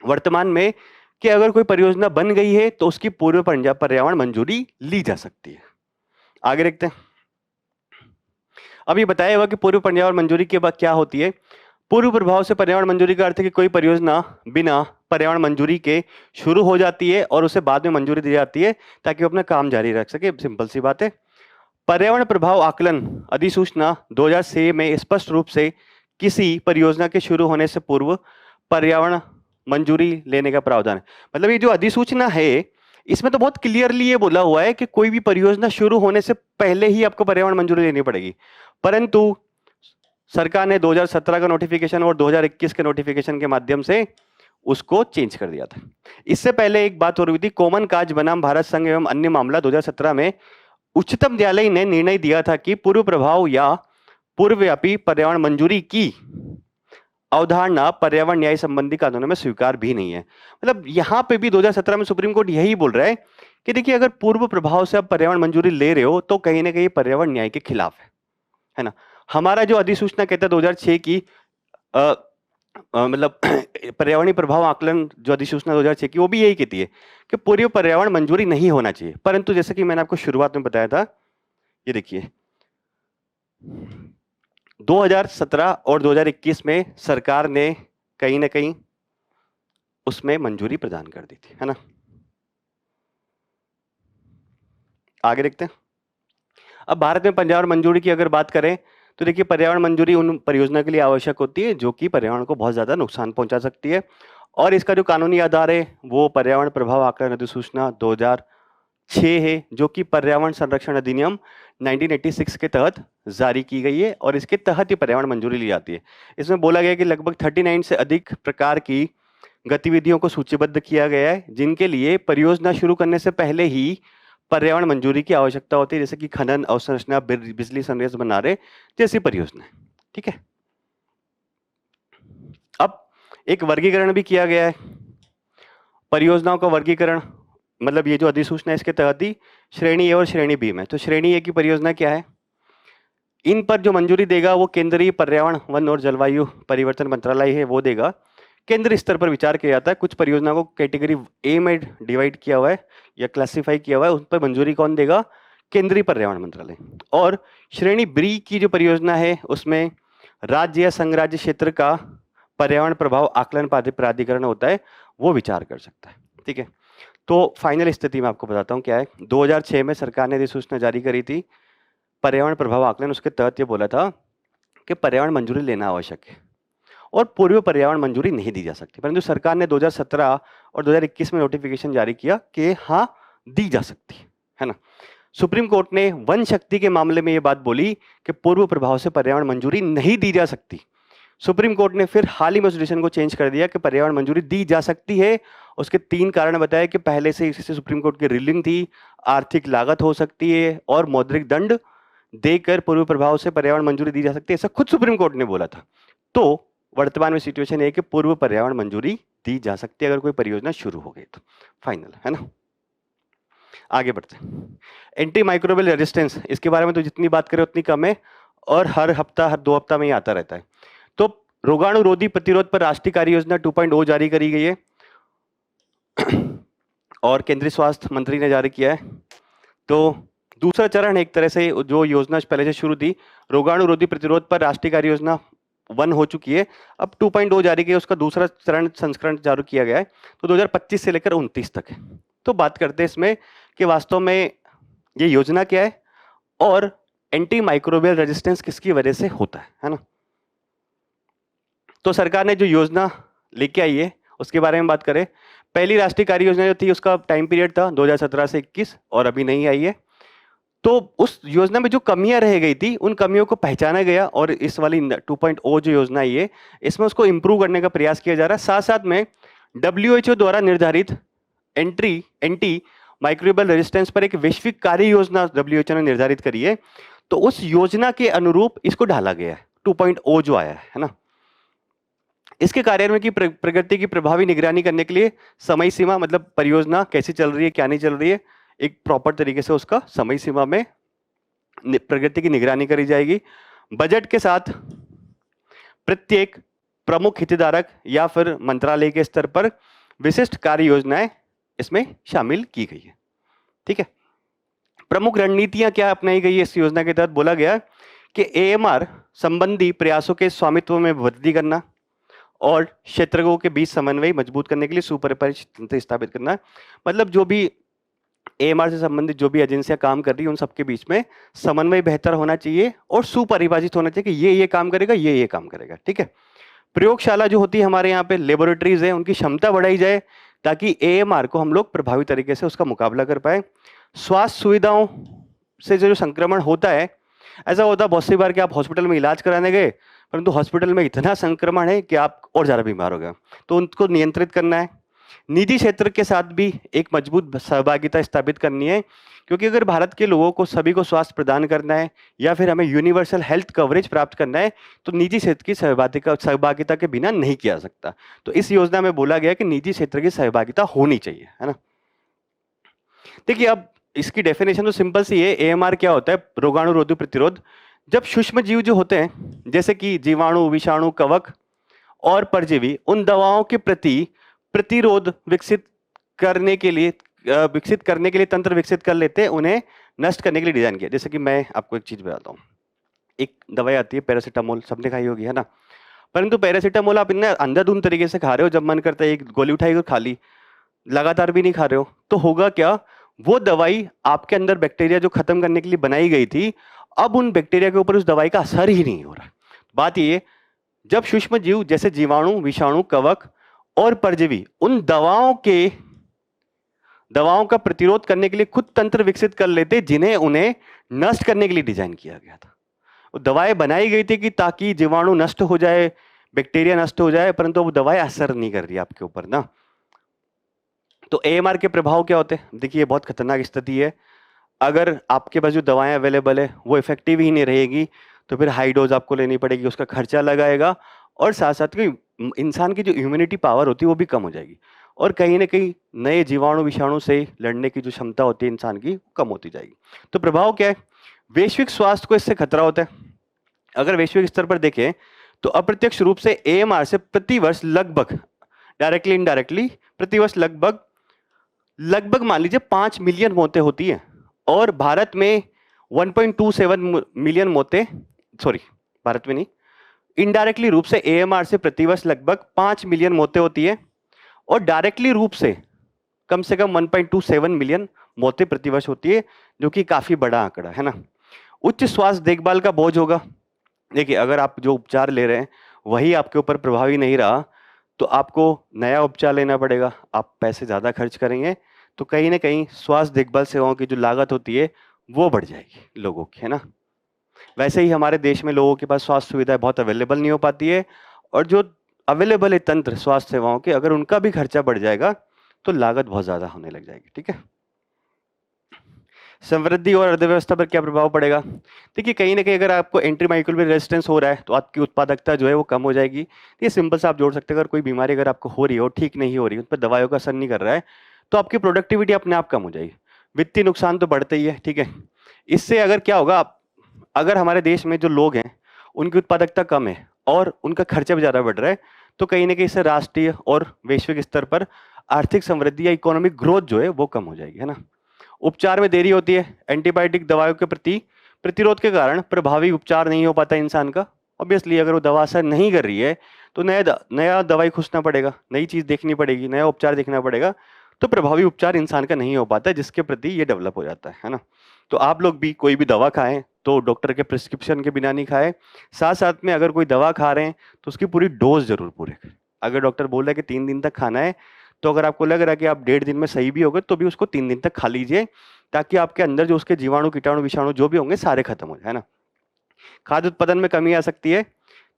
वर्तमान में कि अगर कोई परियोजना बन गई है तो उसकी पूर्व पर्यावरण मंजूरी ली जा सकती है। आगे देखते हैं। अभी बताया हुआ कि पूर्व पर्यावरण मंजूरी के बाद क्या होती है। पूर्व प्रभाव से पर्यावरण मंजूरी का अर्थ है कि कोई परियोजना बिना पर्यावरण मंजूरी के शुरू हो जाती है और उसे बाद में मंजूरी दी जाती है ताकि वो अपना काम जारी रख सके। सिंपल सी बात है। पर्यावरण प्रभाव आकलन अधिसूचना 2006 में स्पष्ट रूप से किसी परियोजना के शुरू होने से पूर्व पर्यावरण मंजूरी लेने का प्रावधान है। मतलब ये जो अधिसूचना है इसमें तो बहुत क्लियरली ये बोला हुआ है कि कोई भी परियोजना शुरू होने से पहले ही आपको पर्यावरण मंजूरी लेनी पड़ेगी, परंतु सरकार ने 2017 का नोटिफिकेशन और 2021 के नोटिफिकेशन के माध्यम से उसको चेंज कर दिया था। इससे पहले एक बात हो रही थी, कॉमन काज बनाम भारत संघ एवं अन्य मामला 2017 में उच्चतम न्यायालय ने निर्णय दिया था कि पूर्व प्रभाव या पूर्वव्यापी पर्यावरण मंजूरी की अवधारणा पर्यावरण न्याय संबंधी कानूनों में स्वीकार भी नहीं है। मतलब यहां पे भी 2017 में सुप्रीम कोर्ट यही बोल रहा है कि देखिए अगर पूर्व प्रभाव से आप पर्यावरण मंजूरी ले रहे हो तो कहीं ना कहीं पर्यावरण न्याय के खिलाफ है ना। हमारा जो अधिसूचना कहता है 2006 की, मतलब पर्यावरणीय प्रभाव आकलन जो अधिसूचना 2006 की, वो भी यही कहती है कि पूर्व पर्यावरण मंजूरी नहीं होना चाहिए। परंतु जैसे कि मैंने आपको शुरुआत में बताया था, ये देखिए 2017 और 2021 में सरकार ने कहीं ना कहीं उसमें मंजूरी प्रदान कर दी थी, है ना। आगे देखते हैं। अब भारत में पर्यावरण मंजूरी की अगर बात करें तो देखिए, पर्यावरण मंजूरी उन परियोजना के लिए आवश्यक होती है जो कि पर्यावरण को बहुत ज्यादा नुकसान पहुंचा सकती है, और इसका जो कानूनी आधार है वो पर्यावरण प्रभाव आकलन अधिसूचना 2006 है, जो कि पर्यावरण संरक्षण अधिनियम 1986 के तहत जारी की गई है, और इसके तहत ही पर्यावरण मंजूरी ली जाती है। इसमें बोला गया है कि लगभग 39 से अधिक प्रकार की गतिविधियों को सूचीबद्ध किया गया है जिनके लिए परियोजना शुरू करने से पहले ही पर्यावरण मंजूरी की आवश्यकता होती है, जैसे कि खनन, अवसंरचना, बिजली संयंत्र बना रहे जैसी परियोजना। ठीक है। अब एक वर्गीकरण भी किया गया है। परियोजनाओं का वर्गीकरण मतलब ये जो अधिसूचना है इसके तहत ही श्रेणी ए और श्रेणी बी में। तो श्रेणी ए की परियोजना क्या है, इन पर जो मंजूरी देगा वो केंद्रीय पर्यावरण, वन और जलवायु परिवर्तन मंत्रालय है, वो देगा। केंद्रीय स्तर पर विचार किया जाता है। कुछ परियोजना को कैटेगरी ए में डिवाइड किया हुआ है या क्लासिफाई किया हुआ है, उन पर मंजूरी कौन देगा, केंद्रीय पर्यावरण मंत्रालय। और श्रेणी बी की जो परियोजना है उसमें राज्य या संघ राज्य क्षेत्र का पर्यावरण प्रभाव आकलन प्राधिकरण होता है, वो विचार कर सकता है। ठीक है। तो फाइनल स्थिति में आपको बताता हूँ क्या है। 2006 में सरकार ने अधिसूचना जारी करी थी पर्यावरण प्रभाव आकलन, उसके तहत ये बोला था कि पर्यावरण मंजूरी लेना आवश्यक है और पूर्व पर्यावरण मंजूरी नहीं दी जा सकती, परंतु सरकार ने 2017 और 2021 में नोटिफिकेशन जारी किया कि हाँ दी जा सकती है ना। सुप्रीम कोर्ट ने वन शक्ति के मामले में ये बात बोली कि पूर्व प्रभाव से पर्यावरण मंजूरी नहीं दी जा सकती। सुप्रीम कोर्ट ने फिर हाल ही में उस डिसीजन को चेंज कर दिया कि पर्यावरण मंजूरी दी जा सकती है। उसके 3 कारण बताए कि पहले से इससे सुप्रीम कोर्ट की रूलिंग थी, आर्थिक लागत हो सकती है और मौद्रिक दंड देकर पूर्व प्रभाव से पर्यावरण मंजूरी दी जा सकती है, ऐसा खुद सुप्रीम कोर्ट ने बोला था। तो वर्तमान में सिचुएशन है कि पूर्व पर्यावरण मंजूरी दी जा सकती है अगर कोई परियोजना शुरू हो गई तो। फाइनल है ना। आगे बढ़ते हैं। एंटी माइक्रोबियल रेजिस्टेंस, इसके बारे में तो जितनी बात करें उतनी कम है और हर हफ्ता हर 2 हफ्ता में ही आता रहता है। तो रोगाणुरोधी प्रतिरोध पर राष्ट्रीय कार्य योजना 2.0 जारी करी गई है और केंद्रीय स्वास्थ्य मंत्री ने जारी किया है। तो दूसरा चरण एक तरह से जो योजना पहले से शुरू थी, रोगाणुरोधी प्रतिरोध पर राष्ट्रीय कार्य योजना 1 हो चुकी है, अब 2.0 जारी किया, उसका दूसरा चरण संस्करण जारी किया गया है। तो 2025 से लेकर 29 तक है। तो बात करते हैं इसमें कि वास्तव में ये योजना क्या है और एंटी माइक्रोबियल रेजिस्टेंस किसकी वजह से होता है ना। तो सरकार ने जो योजना लेके आई है उसके बारे में बात करें। पहली राष्ट्रीय कार्य योजना जो थी उसका टाइम पीरियड था 2017 से 21 और अभी नहीं आई है। तो उस योजना में जो कमियां रह गई थी उन कमियों को पहचाना गया और इस वाली 2.0 जो योजना आई है इसमें उसको इंप्रूव करने का प्रयास किया जा रहा है। साथ साथ में WHO द्वारा निर्धारित एंटी माइक्रोबियल रेजिस्टेंस पर एक वैश्विक कार्य योजना WHO ने निर्धारित करी है, तो उस योजना के अनुरूप इसको ढाला गया है 2.0 जो आया है ना। इसके कार्यान्वयन की प्रगति की प्रभावी निगरानी करने के लिए समय सीमा, मतलब परियोजना कैसी चल रही है क्या नहीं चल रही है, एक प्रॉपर तरीके से उसका समय सीमा में प्रगति की निगरानी करी जाएगी। बजट के साथ प्रत्येक प्रमुख हितधारक या फिर मंत्रालय के स्तर पर विशिष्ट कार्य योजनाएं इसमें शामिल की गई है। ठीक है। प्रमुख रणनीतियां क्या अपनाई गई है इस योजना के तहत, बोला गया कि AMR संबंधी प्रयासों के स्वामित्व में वृद्धि करना और क्षेत्रों के बीच समन्वय मजबूत करने के लिए सुपरिपरिचित तंत्र स्थापित करना। मतलब जो भी AMR से संबंधित जो भी एजेंसियां काम कर रही है उन सबके बीच में समन्वय बेहतर होना चाहिए और सुपरिभाषित होना चाहिए कि ये काम करेगा, ये काम करेगा। ठीक है। प्रयोगशाला जो होती है हमारे यहाँ पे, लेबोरेटरीज है, उनकी क्षमता बढ़ाई जाए ताकि AMR को हम लोग प्रभावी तरीके से उसका मुकाबला कर पाए। स्वास्थ्य सुविधाओं से जो संक्रमण होता है, ऐसा होता है बहुत सी बार कि आप हॉस्पिटल में इलाज कराने गए परंतु हॉस्पिटल में इतना संक्रमण है कि आप और ज्यादा बीमार हो गए, तो उनको नियंत्रित करना है। निजी क्षेत्र के साथ भी एक मजबूत सहभागिता स्थापित करनी है, क्योंकि अगर भारत के लोगों को सभी को स्वास्थ्य प्रदान करना है या फिर हमें यूनिवर्सल हेल्थ कवरेज प्राप्त करना है तो निजी क्षेत्र की सहभागिता के बिना नहीं किया सकता। तो इस योजना में बोला गया कि निजी क्षेत्र की सहभागिता होनी चाहिए, है ना। देखिए अब इसकी डेफिनेशन तो सिंपल सी है। AMR क्या होता है, रोगाणुरोधी प्रतिरोध। जब सूक्ष्म जीव जो होते हैं जैसे कि जीवाणु, विषाणु, कवक और परजीवी उन दवाओं के प्रति प्रतिरोध विकसित करने के लिए तंत्र विकसित कर लेते हैं, उन्हें नष्ट करने के लिए डिजाइन किया। जैसे कि मैं आपको एक चीज बताता हूँ, एक दवाई आती है पैरासीटामोल, सबने खाई होगी है ना, परंतु पैरासीटामोल आप इतने अंधाधुंध तरीके से खा रहे हो, जब मन करता है एक गोली उठाई और खा ली, लगातार भी नहीं खा रहे हो, तो होगा क्या, वो दवाई आपके अंदर बैक्टीरिया जो खत्म करने के लिए बनाई गई थी, अब उन बैक्टीरिया के ऊपर उस दवाई का असर ही नहीं हो रहा। बात ये, जब सूक्ष्म जीव जैसे जीवाणु, विषाणु, कवक और परजीवी उन दवाओं का प्रतिरोध करने के लिए खुद तंत्र विकसित कर लेते जिन्हें उन्हें नष्ट करने के लिए डिजाइन किया गया था। वो दवाएं बनाई गई थी कि ताकि जीवाणु नष्ट हो जाए, बैक्टीरिया नष्ट हो जाए, परंतु वो दवाएं असर नहीं कर रही आपके ऊपर ना। तो एएमआर के प्रभाव क्या होते हैं? देखिए, बहुत खतरनाक स्थिति है। अगर आपके पास जो दवाएं अवेलेबल है वो इफेक्टिव ही नहीं रहेगी, तो फिर हाई डोज आपको लेनी पड़ेगी, उसका खर्चा लगाएगा, और साथ साथ कि इंसान की जो इम्यूनिटी पावर होती है वो भी कम हो जाएगी, और कहीं ना कहीं नए जीवाणु विषाणु से लड़ने की जो क्षमता होती है इंसान की, कम होती जाएगी। तो प्रभाव क्या है? वैश्विक स्वास्थ्य को इससे खतरा होता है। अगर वैश्विक स्तर पर देखें तो अप्रत्यक्ष रूप से एएमआर से प्रतिवर्ष लगभग, डायरेक्टली इनडायरेक्टली प्रतिवर्ष लगभग मान लीजिए 5 मिलियन मौतें होती है, और भारत में 1.27 मिलियन मौतें, सॉरी भारत में नहीं, इनडायरेक्टली रूप से एएमआर से प्रतिवर्ष लगभग 5 मिलियन मौतें होती है, और डायरेक्टली रूप से कम 1.27 मिलियन मौतें प्रतिवर्ष होती है, जो कि काफी बड़ा आंकड़ा है ना। उच्च स्वास्थ्य देखभाल का बोझ होगा। देखिए, अगर आप जो उपचार ले रहे हैं वही आपके ऊपर प्रभावी नहीं रहा, तो आपको नया उपचार लेना पड़ेगा, आप पैसे ज्यादा खर्च करेंगे, तो कहीं ना कहीं स्वास्थ्य देखभाल सेवाओं की जो लागत होती है वो बढ़ जाएगी लोगों की, है ना। वैसे ही हमारे देश में लोगों के पास स्वास्थ्य सुविधाएं बहुत अवेलेबल नहीं हो पाती है, और जो अवेलेबल है तंत्र स्वास्थ्य सेवाओं के, अगर उनका भी खर्चा बढ़ जाएगा तो लागत बहुत ज्यादा होने लग जाएगी। ठीक है, समृद्धि और अर्थव्यवस्था पर क्या प्रभाव पड़ेगा? देखिए, कहीं ना कहीं अगर आपको एंटीमाइक्रोबियल रेजिस्टेंस हो रहा है तो आपकी उत्पादकता जो है वो कम हो जाएगी। ये सिंपल सा आप जोड़ सकते हैं, अगर कोई बीमारी अगर आपको हो रही है और ठीक नहीं हो रही है, उस पर दवाइयों का असर नहीं कर रहा है, तो आपकी प्रोडक्टिविटी अपने आप कम हो जाएगी। वित्तीय नुकसान तो बढ़ते ही है। ठीक है, इससे अगर क्या होगा, अगर हमारे देश में जो लोग हैं उनकी उत्पादकता कम है और उनका खर्चा भी ज़्यादा बढ़ रहा है, तो कहीं ना कहीं इससे राष्ट्रीय और वैश्विक स्तर पर आर्थिक समृद्धि या इकोनॉमिक ग्रोथ जो है वो कम हो जाएगी, है ना। उपचार में देरी होती है। एंटीबायोटिक दवाओं के प्रति प्रतिरोध के कारण प्रभावी उपचार नहीं हो पाता इंसान का। ऑब्वियसली अगर वो दवा असर नहीं कर रही है तो नया दवाई खोजना पड़ेगा, नई चीज़ देखनी पड़ेगी, नया उपचार देखना पड़ेगा, तो प्रभावी उपचार इंसान का नहीं हो पाता, जिसके प्रति ये डेवलप हो जाता है ना। तो आप लोग भी कोई भी दवा खाएं तो डॉक्टर के प्रिस्क्रिप्शन के बिना नहीं खाएं। साथ साथ में अगर कोई दवा खा रहे हैं तो उसकी पूरी डोज जरूर पूरे करें। अगर डॉक्टर बोल रहा है कि 3 दिन तक खाना है, तो अगर आपको लग रहा है कि आप 1.5 दिन में सही भी होगे तो भी उसको 3 दिन तक खा लीजिए, ताकि आपके अंदर जो उसके जीवाणु, कीटाणु, विषाणु जो भी होंगे सारे खत्म हो जाए, है ना। खाद्य उत्पादन में कमी आ सकती है।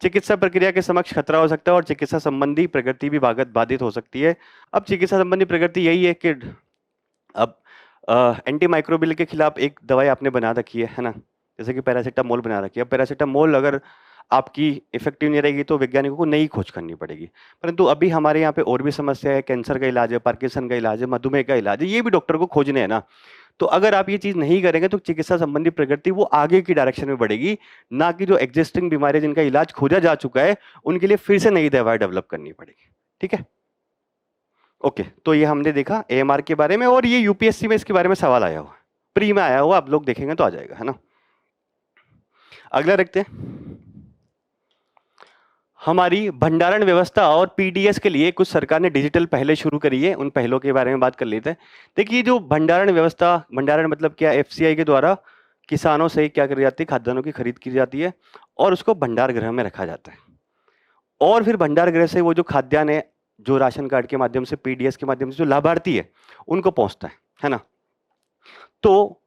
चिकित्सा प्रक्रिया के समक्ष खतरा हो सकता है, और चिकित्सा संबंधी प्रगति भी बाधित हो सकती है। अब चिकित्सा संबंधी प्रगति यही है कि अब एंटीमाइक्रोबियल के खिलाफ एक दवाई आपने बना रखी है ना, जैसे कि पैरासीटामोल बना रखी है। पैरासीटामोल अगर आपकी इफेक्टिव नहीं रहेगी तो वैज्ञानिकों को नई खोज करनी पड़ेगी। परंतु अभी हमारे यहाँ पे और भी समस्या है, कैंसर का इलाज है, पार्किंसन का इलाज है, मधुमेह का इलाज है, ये भी डॉक्टर को खोजने हैं ना। तो अगर आप ये चीज नहीं करेंगे तो चिकित्सा संबंधी प्रगति वो आगे की डायरेक्शन में बढ़ेगी, ना कि जो एग्जिस्टिंग बीमारी जिनका इलाज खोजा जा चुका है उनके लिए फिर से नई दवाई डेवलप करनी पड़ेगी। ठीक है, ओके। तो ये हमने देखा एएमआर के बारे में, और ये यूपीएससी में इसके बारे में सवाल आया हुआ, प्री में आया हुआ, आप लोग देखेंगे तो आ जाएगा, है ना। अगला देखते हैं, हमारी भंडारण व्यवस्था और पीडीएस के लिए कुछ सरकार ने डिजिटल पहले शुरू करी है, उन पहलों के बारे में बात कर लेते हैं। देखिए, जो भंडारण व्यवस्था, भंडारण मतलब क्या, एफसीआई के द्वारा किसानों से क्या करी जाती है, खाद्यान्नों की खरीद की जाती है और उसको भंडार गृह में रखा जाता है, और फिर भंडार गृह से वो जो खाद्यान्न है जो राशन कार्ड के माध्यम से, पीडीएस के माध्यम से जो लाभार्थी है उनको पहुंचता है ना। तो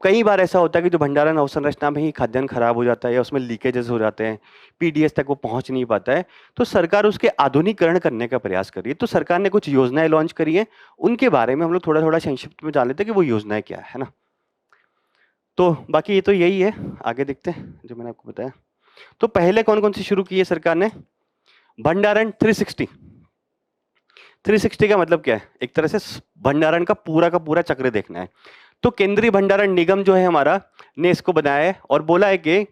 कई बार ऐसा होता है कि जो भंडारण अवसंरचना में ही खाद्यान्न खराब हो जाता है या उसमें लीकेजेस हो जाते हैं, पीडीएस तक वो पहुंच नहीं पाता है, तो सरकार उसके आधुनिकीकरण करने का प्रयास कर रही है। तो सरकार ने कुछ योजनाएं लॉन्च करी है, उनके बारे में हम लोग थोड़ा थोड़ा संक्षिप्त में जान लेते हैं कि वो योजनाएं क्या है ना। तो बाकी ये तो यही है, आगे देखते हैं जो मैंने आपको बताया। तो पहले कौन कौन सी शुरू की है सरकार ने? भंडारण 360। 360 का मतलब क्या है? एक तरह से भंडारण का पूरा चक्र देखना है। तो केंद्रीय भंडारण निगम जो है हमारा ने इसको बनाया है और बोला है कि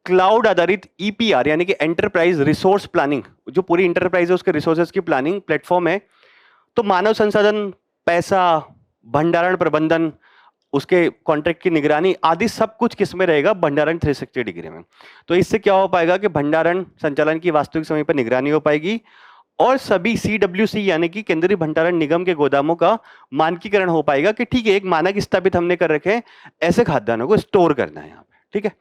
क्लाउड आधारित ईपीआर यानी कि एंटरप्राइज रिसोर्स प्लानिंग, जो पूरी इंटरप्राइज है उसके रिसोर्सेज की प्लानिंग प्लेटफॉर्म है। तो मानव संसाधन, पैसा, भंडारण प्रबंधन, उसके कॉन्ट्रैक्ट की निगरानी आदि सब कुछ किसमें रहेगा? भंडारण 360 डिग्री में। तो इससे क्या हो पाएगा कि भंडारण संचालन की वास्तविक समय पर निगरानी हो पाएगी और सभी सीडब्ल्यूसी यानी कि केंद्रीय भंडारण निगम के गोदामों का मानकीकरण हो पाएगा कि ठीक है, एक मानक स्थापित हमने कर रखे हैं, ऐसे खाद्यान्नों को स्टोर करना है यहाँ पे। ठीक है,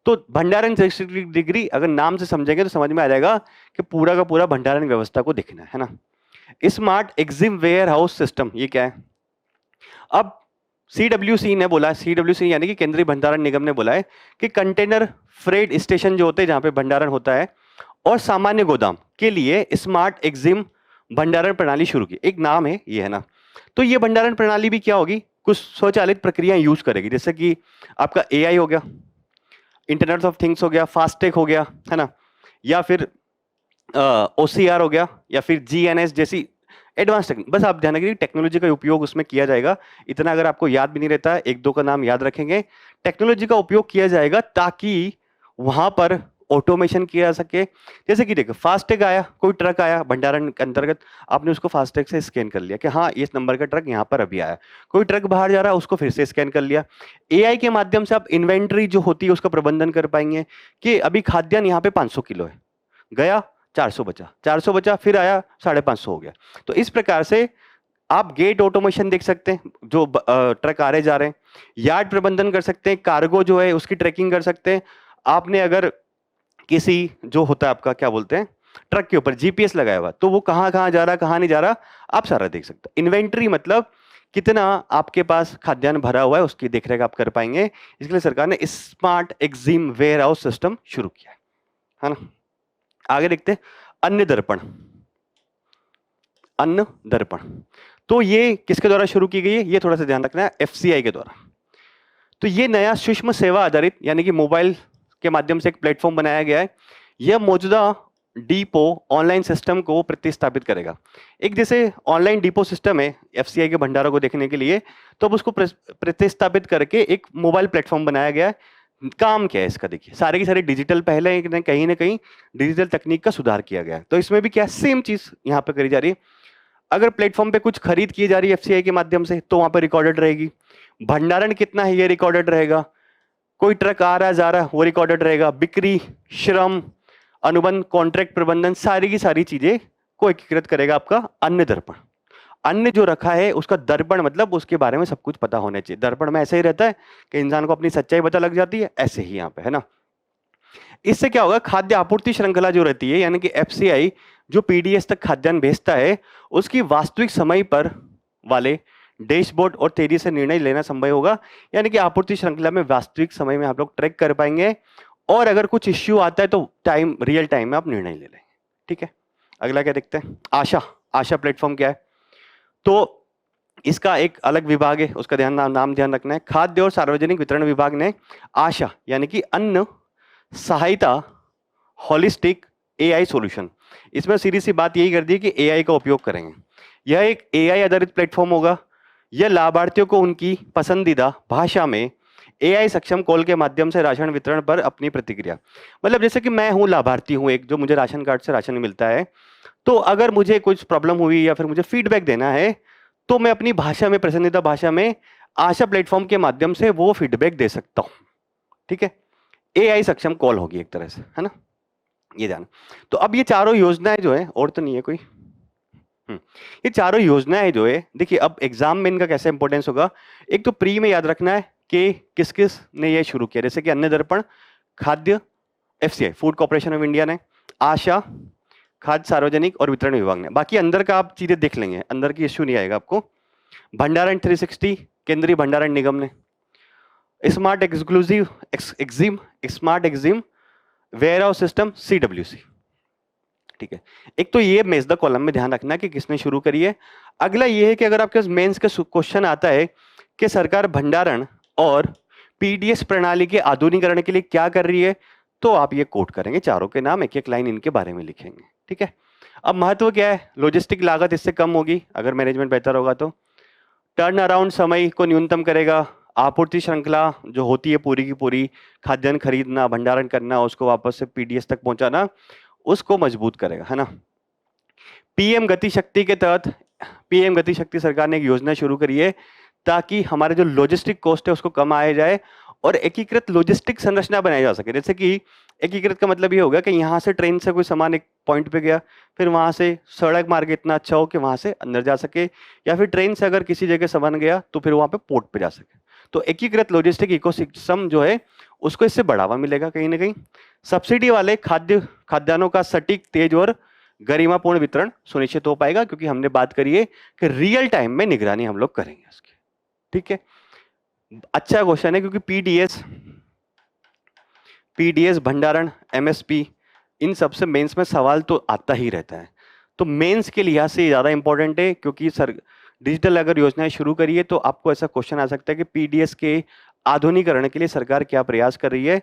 तो भंडारण 360 डिग्री अगर नाम से समझेंगे तो समझ में आ जाएगा कि पूरा का पूरा भंडारण व्यवस्था को देखना है ना। Smart EXIM warehouse system, ये क्या है? अब सीडब्ल्यूसी ने बोला, सीडब्ल्यूसी यानी कि केंद्रीय भंडारण निगम ने बोला है कि कंटेनर फ्रेट स्टेशन जो होते हैं जहां पे भंडारण होता है और सामान्य गोदाम के लिए स्मार्ट एग्जिम भंडारण प्रणाली शुरू की। एक नाम है ये, है ना। तो ये भंडारण प्रणाली भी क्या होगी? कुछ स्वचालित प्रक्रिया यूज करेगी, जैसे कि आपका एआई हो गया, इंटरनेट ऑफ थिंग्स हो गया, फास्टैग हो गया, है ना, या फिर ओसीआर हो गया, या फिर जीएनएस जैसी एडवांस टेक्निक। बस आप ध्यान रखिए टेक्नोलॉजी का उपयोग उसमें किया जाएगा। इतना अगर आपको याद भी नहीं रहता है, एक दो का नाम याद रखेंगे। टेक्नोलॉजी का उपयोग किया जाएगा ताकि वहां पर ऑटोमेशन किया जा सके। जैसे कि देखो, फास्टैग आया, कोई ट्रक आया भंडारण के अंतर्गत, आपने उसको फास्टैग से स्कैन कर लिया कि हाँ इस नंबर का ट्रक यहाँ पर अभी आया। कोई ट्रक बाहर जा रहा है, उसको फिर से स्कैन कर लिया। एआई के माध्यम से आप इन्वेंट्री जो होती है उसका प्रबंधन कर पाएंगे कि अभी खाद्यान्न यहाँ पे 500 किलो है, गया 400 बचा, 400 बचा, फिर आया 550 हो गया। तो इस प्रकार से आप गेट ऑटोमेशन देख सकते हैं, जो ट्रक आ रहे जा रहे हैं। यार्ड प्रबंधन कर सकते हैं, कार्गो जो है उसकी ट्रैकिंग कर सकते हैं। आपने अगर किसी जो होता है आपका क्या बोलते हैं ट्रक के ऊपर जीपीएस लगाया हुआ, तो वो कहाँ कहाँ जा रहा, कहाँ नहीं जा रहा, आप सारा देख सकते हैं। इन्वेंट्री मतलब कितना आपके पास खाद्यान्न भरा हुआ है, उसकी देखरेख आप कर पाएंगे। इसके लिए सरकार ने smart EXIM warehouse system शुरू किया है ना। आगे देखते हैं, अन्न दर्पण। अन्न दर्पण तो ये किसके द्वारा शुरू की गई है? ये थोड़ा सा ध्यान रखना है, एफसीआई के द्वारा। तो ये नया सूक्ष्म सेवा आधारित यानी कि मोबाइल के माध्यम से एक प्लेटफॉर्म बनाया गया है। यह मौजूदा डिपो ऑनलाइन सिस्टम को प्रतिस्थापित करेगा। एक जैसे ऑनलाइन डिपो सिस्टम है एफसीआई के भंडारों को देखने के लिए, तो अब उसको प्रतिस्थापित करके एक मोबाइल प्लेटफॉर्म बनाया गया है। काम क्या है इसका? देखिए, सारे की सारी डिजिटल, पहले कहीं ना कहीं डिजिटल तकनीक का सुधार किया गया है। तो इसमें भी क्या सेम चीज यहाँ पे करी जा रही है। अगर प्लेटफॉर्म पे कुछ खरीद की जा रही है एफसीआई के माध्यम से, तो वहां पर रिकॉर्डेड रहेगी। भंडारण कितना है ये रिकॉर्डेड रहेगा। कोई ट्रक आ रहा है जा रहा है वो रिकॉर्डेड रहेगा। बिक्री, श्रम, अनुबंध, कॉन्ट्रैक्ट प्रबंधन, सारी की सारी चीजें को एकीकृत करेगा आपका अन्न दर्पण। अन्न जो रखा है उसका दर्पण मतलब उसके बारे में सब कुछ पता होना चाहिए। दर्पण में ऐसे ही रहता है कि इंसान को अपनी सच्चाई पता लग जाती है, ऐसे ही यहाँ पे, है ना। इससे क्या होगा? खाद्य आपूर्ति श्रृंखला जो रहती है यानी कि एफसीआई जो पीडीएस तक खाद्यान्न भेजता है, उसकी वास्तविक समय पर वाले डैशबोर्ड और तेजी से निर्णय लेना संभव होगा। यानी कि आपूर्ति श्रृंखला में वास्तविक समय में आप लोग ट्रैक कर पाएंगे और अगर कुछ इश्यू आता है तो रियल टाइम में आप निर्णय ले लेंगे। ठीक है, अगला क्या देखते हैं? आशा। आशा प्लेटफॉर्म क्या है? तो इसका एक अलग विभाग है, उसका नाम ध्यान रखना है। खाद्य और सार्वजनिक वितरण विभाग ने आशा यानी कि अन्न सहायता होलिस्टिक एआई सॉल्यूशन, इसमें सीधी सी बात यही कर दी कि एआई का उपयोग करेंगे। यह एक एआई आधारित प्लेटफॉर्म होगा। यह लाभार्थियों को उनकी पसंदीदा भाषा में एआई सक्षम कॉल के माध्यम से राशन वितरण पर अपनी प्रतिक्रिया, मतलब जैसे कि मैं हूं लाभार्थी हूं एक, जो मुझे राशन कार्ड से राशन मिलता है, तो अगर मुझे कुछ प्रॉब्लम हुई या फिर मुझे फीडबैक देना है तो मैं अपनी भाषा में, पसंदीदा भाषा में आशा प्लेटफॉर्म के माध्यम से वो फीडबैक दे सकता हूं। ठीक है, एआई सक्षम कॉल होगी एक तरह से, है ना, ये ध्यान। तो अब ये चारों योजनाएं जो है, और तो नहीं है कोई, ये चारों योजनाएं जो है, देखिए अब एग्जाम में इनका कैसे इंपॉर्टेंस होगा। एक तो प्री में याद रखना है कि किस किस ने ये शुरू किया, जैसे कि अन्न दर्पण, खाद्य FCI food corporation of India ने, आशा खाद्य सार्वजनिक और वितरण विभाग ने। बाकी अंदर का आप चीजें देख लेंगे, अंदर की इश्यू नहीं आएगा आपको। भंडारण 360 केंद्रीय भंडारण निगम ने, smart exclusive EXIM, smart EXIM warehouse system CWC. ठीक है, एक तो ये मेज द कॉलम में ध्यान रखना कि किसने शुरू करी है। अगला ये है कि अगर आपके मेंस का क्वेश्चन आता है कि सरकार भंडारण और पीडीएस प्रणाली के आधुनिकीकरण के लिए क्या कर रही है, तो आप ये कोट करेंगे, चारों के नाम एक एक लाइन इनके बारे में लिखेंगे। ठीक है, अब महत्व क्या है? लॉजिस्टिक लागत इससे कम होगी अगर मैनेजमेंट बेहतर होगा तो। टर्न अराउंड समय को न्यूनतम करेगा, आपूर्ति श्रृंखला जो होती है पूरी की पूरी, खाद्यान्न खरीदना, भंडारण करना, उसको वापस से पीडीएस तक पहुंचाना, उसको मजबूत करेगा, है ना। पीएम गति शक्ति के तहत, पीएम गति शक्ति सरकार ने एक योजना शुरू करी है ताकि हमारे जो लॉजिस्टिक कॉस्ट है उसको कम आया जाए और एकीकृत लॉजिस्टिक संरचना बनाई जा सके। जैसे कि एकीकृत का मतलब ये होगा कि यहाँ से ट्रेन से कोई सामान एक पॉइंट पे गया, फिर वहां से सड़क मार्ग इतना अच्छा हो कि वहां से अंदर जा सके, या फिर ट्रेन से अगर किसी जगह सामान गया तो फिर वहां पे पोर्ट पे जा सके। तो एकीकृत लॉजिस्टिक इकोसिस्टम जो है उसको इससे बढ़ावा मिलेगा कहीं ना कहीं। सब्सिडी वाले खाद्यान्नों का सटीक, तेज और गरिमापूर्ण वितरण सुनिश्चित हो पाएगा, क्योंकि हमने बात करी है कि रियल टाइम में निगरानी हम लोग करेंगे उसकी। ठीक है, अच्छा क्वेश्चन है, क्योंकि पीडीएस भंडारण, एमएसपी, इन सब से मेंस में सवाल तो आता ही रहता है। तो मेंस के लिहाज से ज्यादा इंपॉर्टेंट है, क्योंकि सर डिजिटल अगर योजनाएं शुरू करिए तो आपको ऐसा क्वेश्चन आ सकता है कि पीडीएस के आधुनिकीकरण के लिए सरकार क्या प्रयास कर रही है,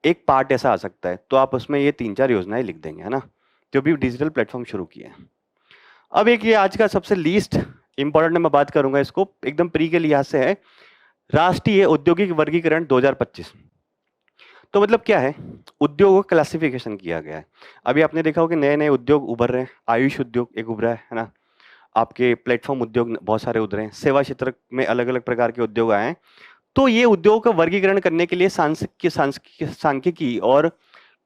एक पार्ट ऐसा आ सकता है। तो आप उसमें ये 3-4 योजनाएं लिख देंगे, है ना, जो भी डिजिटल प्लेटफॉर्म शुरू किए हैं। अब एक ये आज का सबसे लीस्ट इंपॉर्टेंट मैं बात करूंगा, इसको एकदम प्री के लिहाज से है, राष्ट्रीय औद्योगिक वर्गीकरण 2025। तो मतलब क्या है, उद्योग को क्लासिफिकेशन किया गया है। अभी आपने देखा होगा कि नए नए उद्योग उभर रहे हैं, आयुष उद्योग एक उभरा है ना, आपके प्लेटफॉर्म उद्योग बहुत सारे उभरे हैं, सेवा क्षेत्र में अलग अलग प्रकार के उद्योग आए हैं। तो ये उद्योग का वर्गीकरण करने के लिए सांख्यिकी और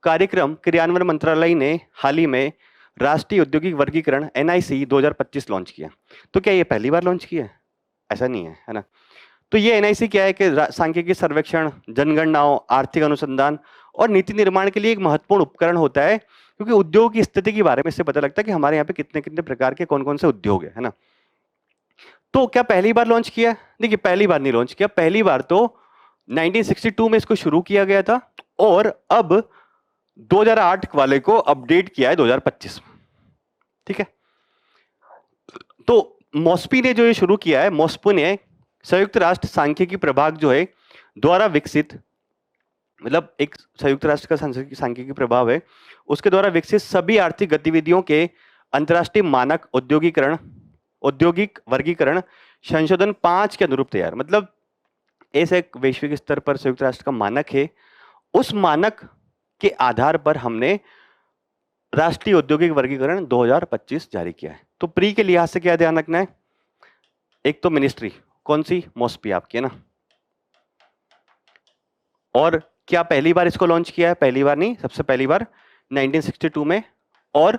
कार्यक्रम क्रियान्वयन मंत्रालय ने हाल ही में राष्ट्रीय औद्योगिक वर्गीकरण एनआईसी 2025 लॉन्च किया। तो क्या ये पहली बार लॉन्च किया है? ऐसा नहीं है, है ना। तो ये एनआईसी क्या है कि सांख्यिकी सर्वेक्षण, जनगणनाओं, आर्थिक अनुसंधान और नीति निर्माण के लिए एक महत्वपूर्ण उपकरण होता है, क्योंकि उद्योग की स्थिति के बारे में इससे पता लगता है कि हमारे यहाँ पे कितने कितने प्रकार के कौन कौन से उद्योग है ना। तो क्या पहली बार लॉन्च किया? देखिए, पहली बार नहीं लॉन्च किया, पहली बार तो 1962 में इसको शुरू किया गया था और अब 2008 वाले को अपडेट किया है 2025 में। ठीक है, तो मॉस्पी ने जो ये शुरू किया है, मॉस्पो ने संयुक्त राष्ट्र सांख्यिकी प्रभाग जो है द्वारा विकसित, मतलब एक संयुक्त राष्ट्र का सांख्यिकी प्रभाव है, उसके द्वारा विकसित सभी आर्थिक गतिविधियों के अंतर्राष्ट्रीय मानक औद्योगिक वर्गीकरण संशोधन 5 के अनुरूप तैयार। मतलब ऐसे एक वैश्विक स्तर पर संयुक्त राष्ट्र का मानक है, उस मानक के आधार पर हमने राष्ट्रीय औद्योगिक वर्गीकरण 2025 जारी किया है। तो प्री के लिहाज से क्या ध्यान रखना है, एक तो मिनिस्ट्री कौन सी, मॉस्पी आपकी है ना, और क्या पहली बार इसको लॉन्च किया है? पहली बार नहीं, सबसे पहली बार 1962 में, और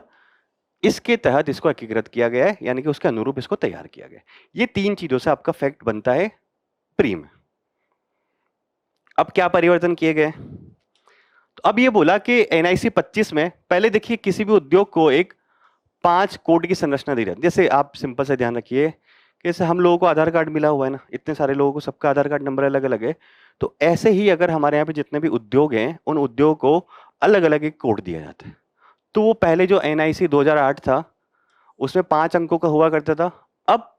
इसके तहत इसको एकीकृत किया गया है, यानी कि उसके अनुरूप इसको तैयार किया गया है। ये 3 चीजों से आपका फैक्ट बनता है प्री में। अब क्या परिवर्तन किए गए? तो अब ये बोला कि एनआईसी 25 में पहले देखिए किसी भी उद्योग को एक 5 कोड की संरचना दी जाती है। जैसे आप सिंपल से ध्यान रखिए, जैसे हम लोगों को आधार कार्ड मिला हुआ है ना, इतने सारे लोगों को सबका आधार कार्ड नंबर अलग अलग है, तो ऐसे ही अगर हमारे यहाँ पे जितने भी उद्योग हैं उन उद्योग को अलग अलग एक कोड दिया जाता है। तो वो पहले जो एनआईसी 2008 था उसमें 5 अंकों का हुआ करता था, अब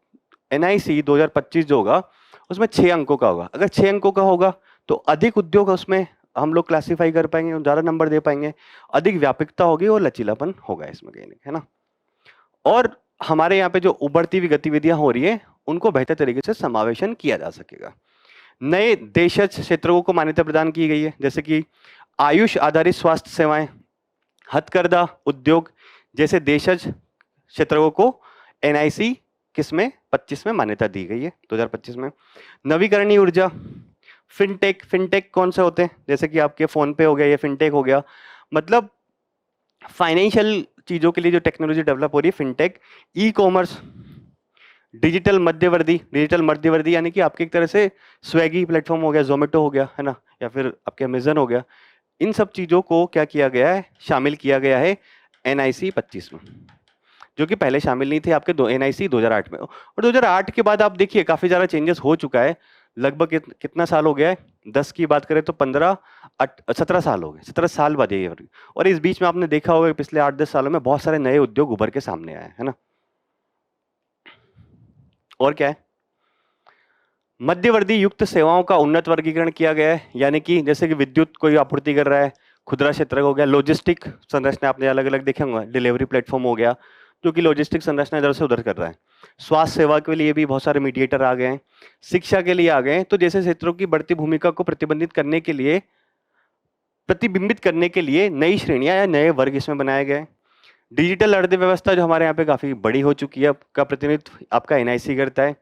एनआईसी 2025 जो होगा उसमें 6 अंकों का होगा। अगर 6 अंकों का होगा तो अधिक उद्योग उसमें हम लोग क्लासिफाई कर पाएंगे, ज्यादा नंबर दे पाएंगे, अधिक व्यापकता होगी और लचीलापन होगा इसमें कहीं, है ना। और हमारे यहाँ पे जो उभरती हुई गतिविधियां हो रही है उनको बेहतर तरीके से समावेशन किया जा सकेगा। नए देशज क्षेत्रों को मान्यता प्रदान की गई है, जैसे कि आयुष आधारित स्वास्थ्य सेवाएं, हथकरघा उद्योग जैसे देशज क्षेत्रों को एनआईसी किसमें 25 में मान्यता दी गई है 2025 में। नवीकरणीय ऊर्जा, फिनटेक कौन से होते हैं? जैसे कि आपके फोन पे हो गया, ये फिनटेक हो गया, मतलब फाइनेंशियल चीजों के लिए जो टेक्नोलॉजी डेवलप हो रही है, फिनटेक। ई कॉमर्स, डिजिटल मध्यवर्ती यानी कि आपकी एक तरह से स्वेगी प्लेटफॉर्म हो गया, जोमेटो हो गया, है ना, या फिर आपके अमेजन हो गया। इन सब चीजों को क्या किया गया है, शामिल किया गया है एनआईसी 25 में, जो कि पहले शामिल नहीं थे आपके एनआईसी 2008 में। और 2008 के बाद आप देखिए काफी ज्यादा चेंजेस हो चुका है। लगभग कितना साल हो गया है, 10 की बात करें तो 17 साल हो गए, 17 साल बाद ये। और इस बीच में आपने देखा होगा पिछले 8-10 सालों में बहुत सारे नए उद्योग उभर के सामने आए, है ना। और क्या है, मध्यवर्ती युक्त सेवाओं का उन्नत वर्गीकरण किया गया है, यानी कि जैसे कि विद्युत कोई आपूर्ति कर रहा है, खुदरा क्षेत्र हो गया, लॉजिस्टिक संरचना आपने अलग अलग देखे होंगे, डिलीवरी प्लेटफॉर्म हो गया जो कि लॉजिस्टिक संरचना इधर से उधर कर रहा है। स्वास्थ्य सेवा के लिए भी बहुत सारे मीडिएटर आ गए हैं, शिक्षा के लिए आ गए हैं। तो जैसे क्षेत्रों की बढ़ती भूमिका को प्रतिबिंबित करने के लिए नई श्रेणियां या नए वर्ग इसमें बनाए गए। डिजिटल अर्थव्यवस्था जो हमारे यहाँ पे काफी बड़ी हो चुकी है, का प्रतिनिधित्व आपका एनआईसी करता है।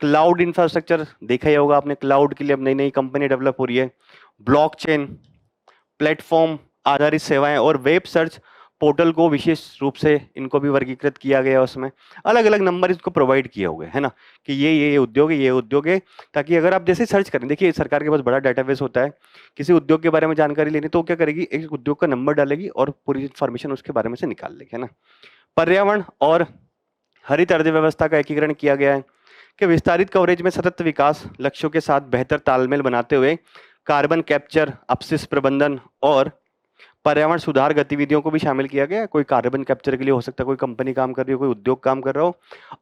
क्लाउड इंफ्रास्ट्रक्चर देखा ही होगा आपने, क्लाउड के लिए अब नई नई कंपनी डेवलप हो रही है। ब्लॉकचेन, प्लेटफॉर्म आधारित सेवाएं और वेब सर्च पोर्टल को विशेष रूप से इनको भी वर्गीकृत किया गया है। उसमें अलग अलग नंबर इसको प्रोवाइड किए हुए है ना, कि ये उद्योग है, ये उद्योग है, ताकि अगर आप जैसे सर्च करें, देखिए सरकार के पास बड़ा डाटाबेस होता है, किसी उद्योग के बारे में जानकारी लेनी तो क्या करेगी, एक उद्योग का नंबर डालेगी और पूरी इन्फॉर्मेशन उसके बारे में से निकाल लेगी, है ना। पर्यावरण और हरित अर्थव्यवस्था का एकीकरण किया गया है कि विस्तारित कवरेज में सतत विकास लक्ष्यों के साथ बेहतर तालमेल बनाते हुए कार्बन कैप्चर, अपशिष्ट प्रबंधन और पर्यावरण सुधार गतिविधियों को भी शामिल किया गया है। कोई कार्बन कैप्चर के लिए हो सकता है, कोई कंपनी काम कर रही हो, कोई उद्योग काम कर रहा हो।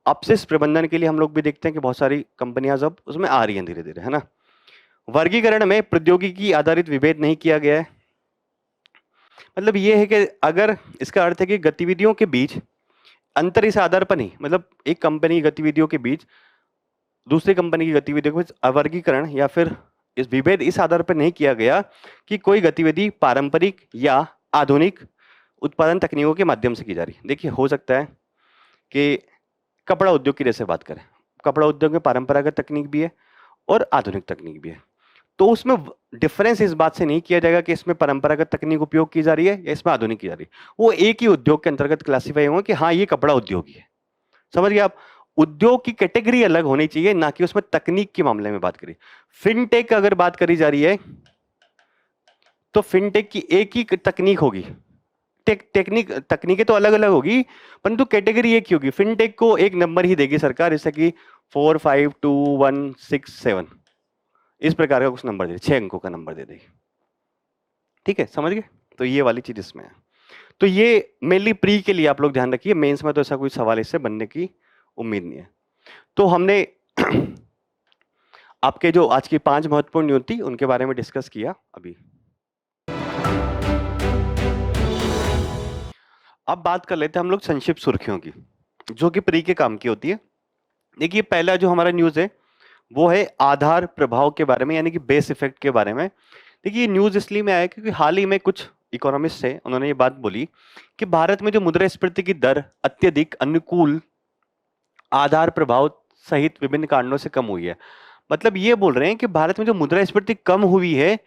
अपशिष्ट प्रबंधन के लिए हम लोग भी देखते हैं कि बहुत सारी कंपनियां अब उसमें आ रही हैं धीरे धीरे, है ना। वर्गीकरण में प्रौद्योगिकी आधारित विभेद नहीं किया गया है। मतलब ये है कि अगर इसका अर्थ है कि गतिविधियों के बीच अंतर इस आधार पर नहीं, मतलब एक कंपनी गतिविधियों के बीच दूसरी कंपनी की गतिविधियों के बीच अवर्गीकरण या फिर इस विभेद इस आधार पर नहीं किया गया कि कोई गतिविधि पारंपरिक या आधुनिक उत्पादन तकनीकों के माध्यम से की जा रही है। देखिए हो सकता है कि कपड़ा उद्योग की जैसे बात करें, कपड़ा उद्योग में परंपरागत तकनीक भी है और आधुनिक तकनीक भी है, तो उसमें डिफरेंस इस बात से नहीं किया जाएगा कि इसमें परंपरागत तकनीक उपयोग की जा रही है या इसमें आधुनिक की जा रही है। वो एक ही उद्योग के अंतर्गत क्लासीफाई होंगे कि हाँ ये कपड़ा उद्योग ही है। समझ गए आप, उद्योग की कैटेगरी अलग होनी चाहिए, ना कि उसमें तकनीक के मामले में बात करिए। फिनटेक अगर बात करी जा रही है तो फिनटेक की एक ही तकनीक होगी, तकनीकें तो अलग अलग होगी परंतु कैटेगरी एक ही होगी। फिनटेक को एक नंबर ही देगी सरकार, जैसे कि 4, 5, 2, 1, 6, 7 इस प्रकार का कुछ नंबर दे, 6 अंकों का नंबर दे देगी। ठीक है, समझ गए। तो ये वाली चीज इसमें है। तो ये मेनली प्री के लिए आप लोग ध्यान रखिए, मेंस में तो ऐसा कोई सवाल इससे बनने की उम्मीद नहीं है। तो हमने आपके जो आज की 5 महत्वपूर्ण न्यूज थी उनके बारे में डिस्कस किया। अभी अब बात कर लेते हैं हम लोग संक्षिप्त सुर्खियों की, जो कि प्री के काम की होती है। देखिए पहला जो हमारा न्यूज है वो है आधार प्रभाव के बारे में, यानी कि बेस इफेक्ट के बारे में। देखिए ये न्यूज इसलिए में आया क्योंकि हाल ही में कुछ इकोनॉमिस्ट है, उन्होंने ये बात बोली कि भारत में जो मुद्रास्फीति की दर अत्यधिक अनुकूल आधार प्रभाव सहित विभिन्न कारणों से कम हुई है। मतलब ये बोल रहे हैं कि भारत में जो मुद्रास्फीति कम हुई है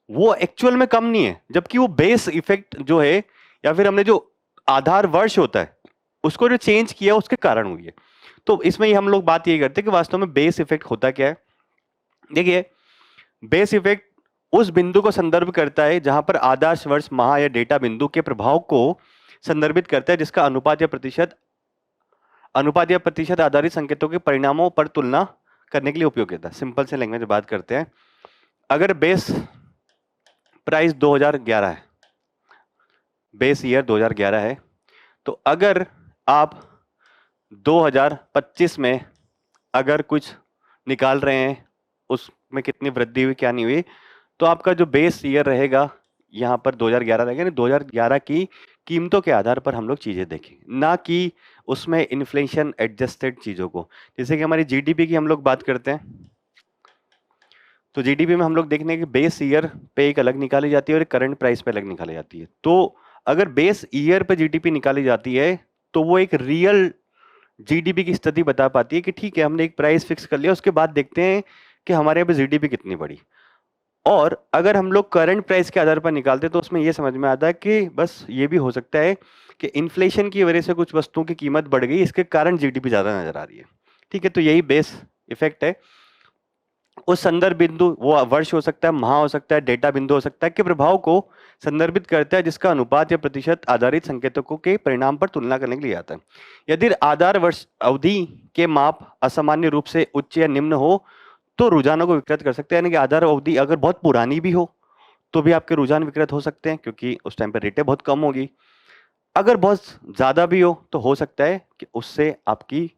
वो एक्चुअल में कम नहीं है, जबकि वो बेस इफेक्ट जो है या फिर हमने जो आधार वर्ष होता है उसको जो चेंज किया उसके कारण हुई है। तो इसमें ही हम लोग बात ये करते हैं कि वास्तव में बेस इफेक्ट होता क्या है। देखिए बेस इफेक्ट उस बिंदु को संदर्भ करता है जहां पर आदर्श वर्ष, माह या डेटा बिंदु के प्रभाव को संदर्भित करता है, जिसका अनुपात या प्रतिशत आधारित संकेतों के परिणामों पर तुलना करने के लिए उपयोग किया था। सिंपल से लैंग्वेज में बात करते हैं, अगर बेस प्राइस 2011 है, बेस ईयर 2011 है, तो अगर आप 2025 में अगर कुछ निकाल रहे हैं उसमें कितनी वृद्धि हुई क्या नहीं हुई, तो आपका जो बेस ईयर रहेगा यहाँ पर 2011 रहेगा। 2011 की कीमतों के आधार पर हम लोग चीजें देखेंगे, ना कि उसमें इन्फ्लेशन एडजस्टेड चीजों को। जैसे कि हमारी जीडीपी की हम लोग बात करते हैं, तो जीडीपी में हम लोग देखने की बेस ईयर पे एक अलग निकाली जाती है और करंट प्राइस पे अलग निकाली जाती है। तो अगर बेस ईयर पे जीडीपी निकाली जाती है तो वो एक रियल जीडीपी की स्थिति बता पाती है कि ठीक है हमने एक प्राइस फिक्स कर लिया, उसके बाद देखते हैं कि हमारे यहाँ पे जीडीपी कितनी बढ़ी। और अगर हम लोग करंट प्राइस के आधार पर निकालते तो उसमें ये समझ में आता है कि बस ये भी हो सकता है कि इन्फ्लेशन की वजह से कुछ वस्तुओं की कीमत बढ़ गई, इसके कारण जीडीपी ज्यादा नजर आ रही है। ठीक है, तो यही बेस इफेक्ट है। उस संदर्भ बिंदु, वो वर्ष हो सकता है, माह हो सकता है, डेटा बिंदु हो सकता है, के प्रभाव को संदर्भित करता है जिसका अनुपात या प्रतिशत आधारित संकेतकों के परिणाम पर तुलना करने के लिए आता है। यदि आधार वर्ष अवधि के माप असामान्य रूप से उच्च या निम्न हो तो रुझानों को विकृत कर सकते हैं, यानी कि आधार अवधि अगर बहुत पुरानी भी हो तो भी आपके रुझान विकृत हो सकते हैं, क्योंकि उस टाइम पर रेटें बहुत कम होगी। अगर बहुत ज्यादा भी हो तो हो सकता है कि उससे आपकी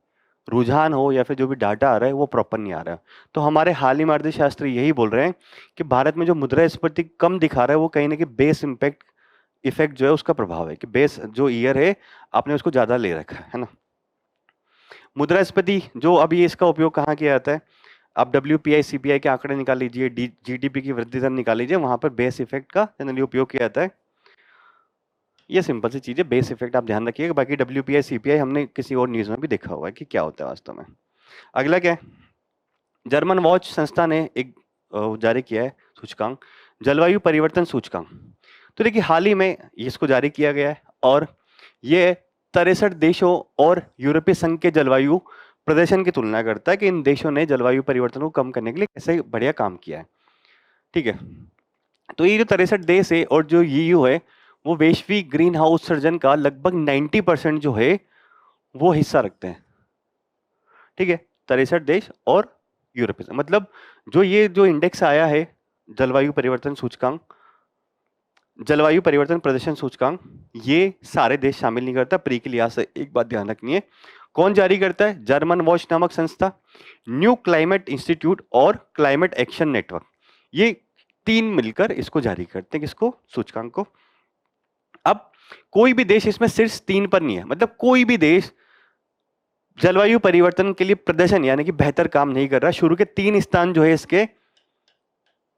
रुझान हो या फिर जो भी डाटा आ रहा है वो प्रॉपर नहीं आ रहा है। तो हमारे हाल ही में अर्थशास्त्री यही बोल रहे हैं कि भारत में जो मुद्रास्फीति कम दिखा रहा है वो कहीं ना कहीं बेस इफेक्ट जो है उसका प्रभाव है, कि बेस जो ईयर है आपने उसको ज्यादा ले रखा है ना। मुद्रास्फीति जो अभी इसका उपयोग कहाँ किया जाता है, आप WPI CPI के आंकड़े निकाल लीजिए, GDP की वृद्धि दर निकाल लीजिए, वहां पर बेस इफेक्ट का जनरली उपयोग किया जाता है। ये सिंपल सी चीज है, बेस इफेक्ट आप ध्यान रखिएगा। बाकी WPI CPI हमने किसी और न्यूज में भी देखा हुआ है कि क्या होता है वास्तव में। अगला क्या है, जर्मन वॉच संस्था ने एक जारी किया है सूचकांक, जलवायु परिवर्तन सूचकांक। तो देखिए हाल ही में इसको जारी किया गया है और ये 63 देशों और यूरोपीय संघ के जलवायु प्रदर्शन की तुलना करता है कि इन देशों ने जलवायु परिवर्तन को कम करने के लिए कैसे बढ़िया काम किया है। ठीक है, तो ये जो 63 देश है और जो EU है वो वैश्विक ग्रीन हाउस उत्सर्जन का लगभग 90% जो है वो हिस्सा रखते हैं। ठीक है, 63 देश और यूरोपीय संघ, मतलब ये जो इंडेक्स आया है जलवायु परिवर्तन सूचकांक, जलवायु परिवर्तन प्रदर्शन सूचकांक, ये सारे देश शामिल नहीं करता। प्री के लिहाज से एक बात ध्यान रखनी है, कौन जारी करता है, जर्मन वॉच नामक संस्था, न्यू क्लाइमेट इंस्टीट्यूट और क्लाइमेट एक्शन नेटवर्क, ये तीन मिलकर इसको जारी करते हैं, किसको, सूचकांक को। अब कोई भी देश इसमें शीर्ष 3 पर नहीं है, मतलब कोई भी देश जलवायु परिवर्तन के लिए प्रदर्शन यानी कि बेहतर काम नहीं कर रहा। शुरू के 3 स्थान जो है इसके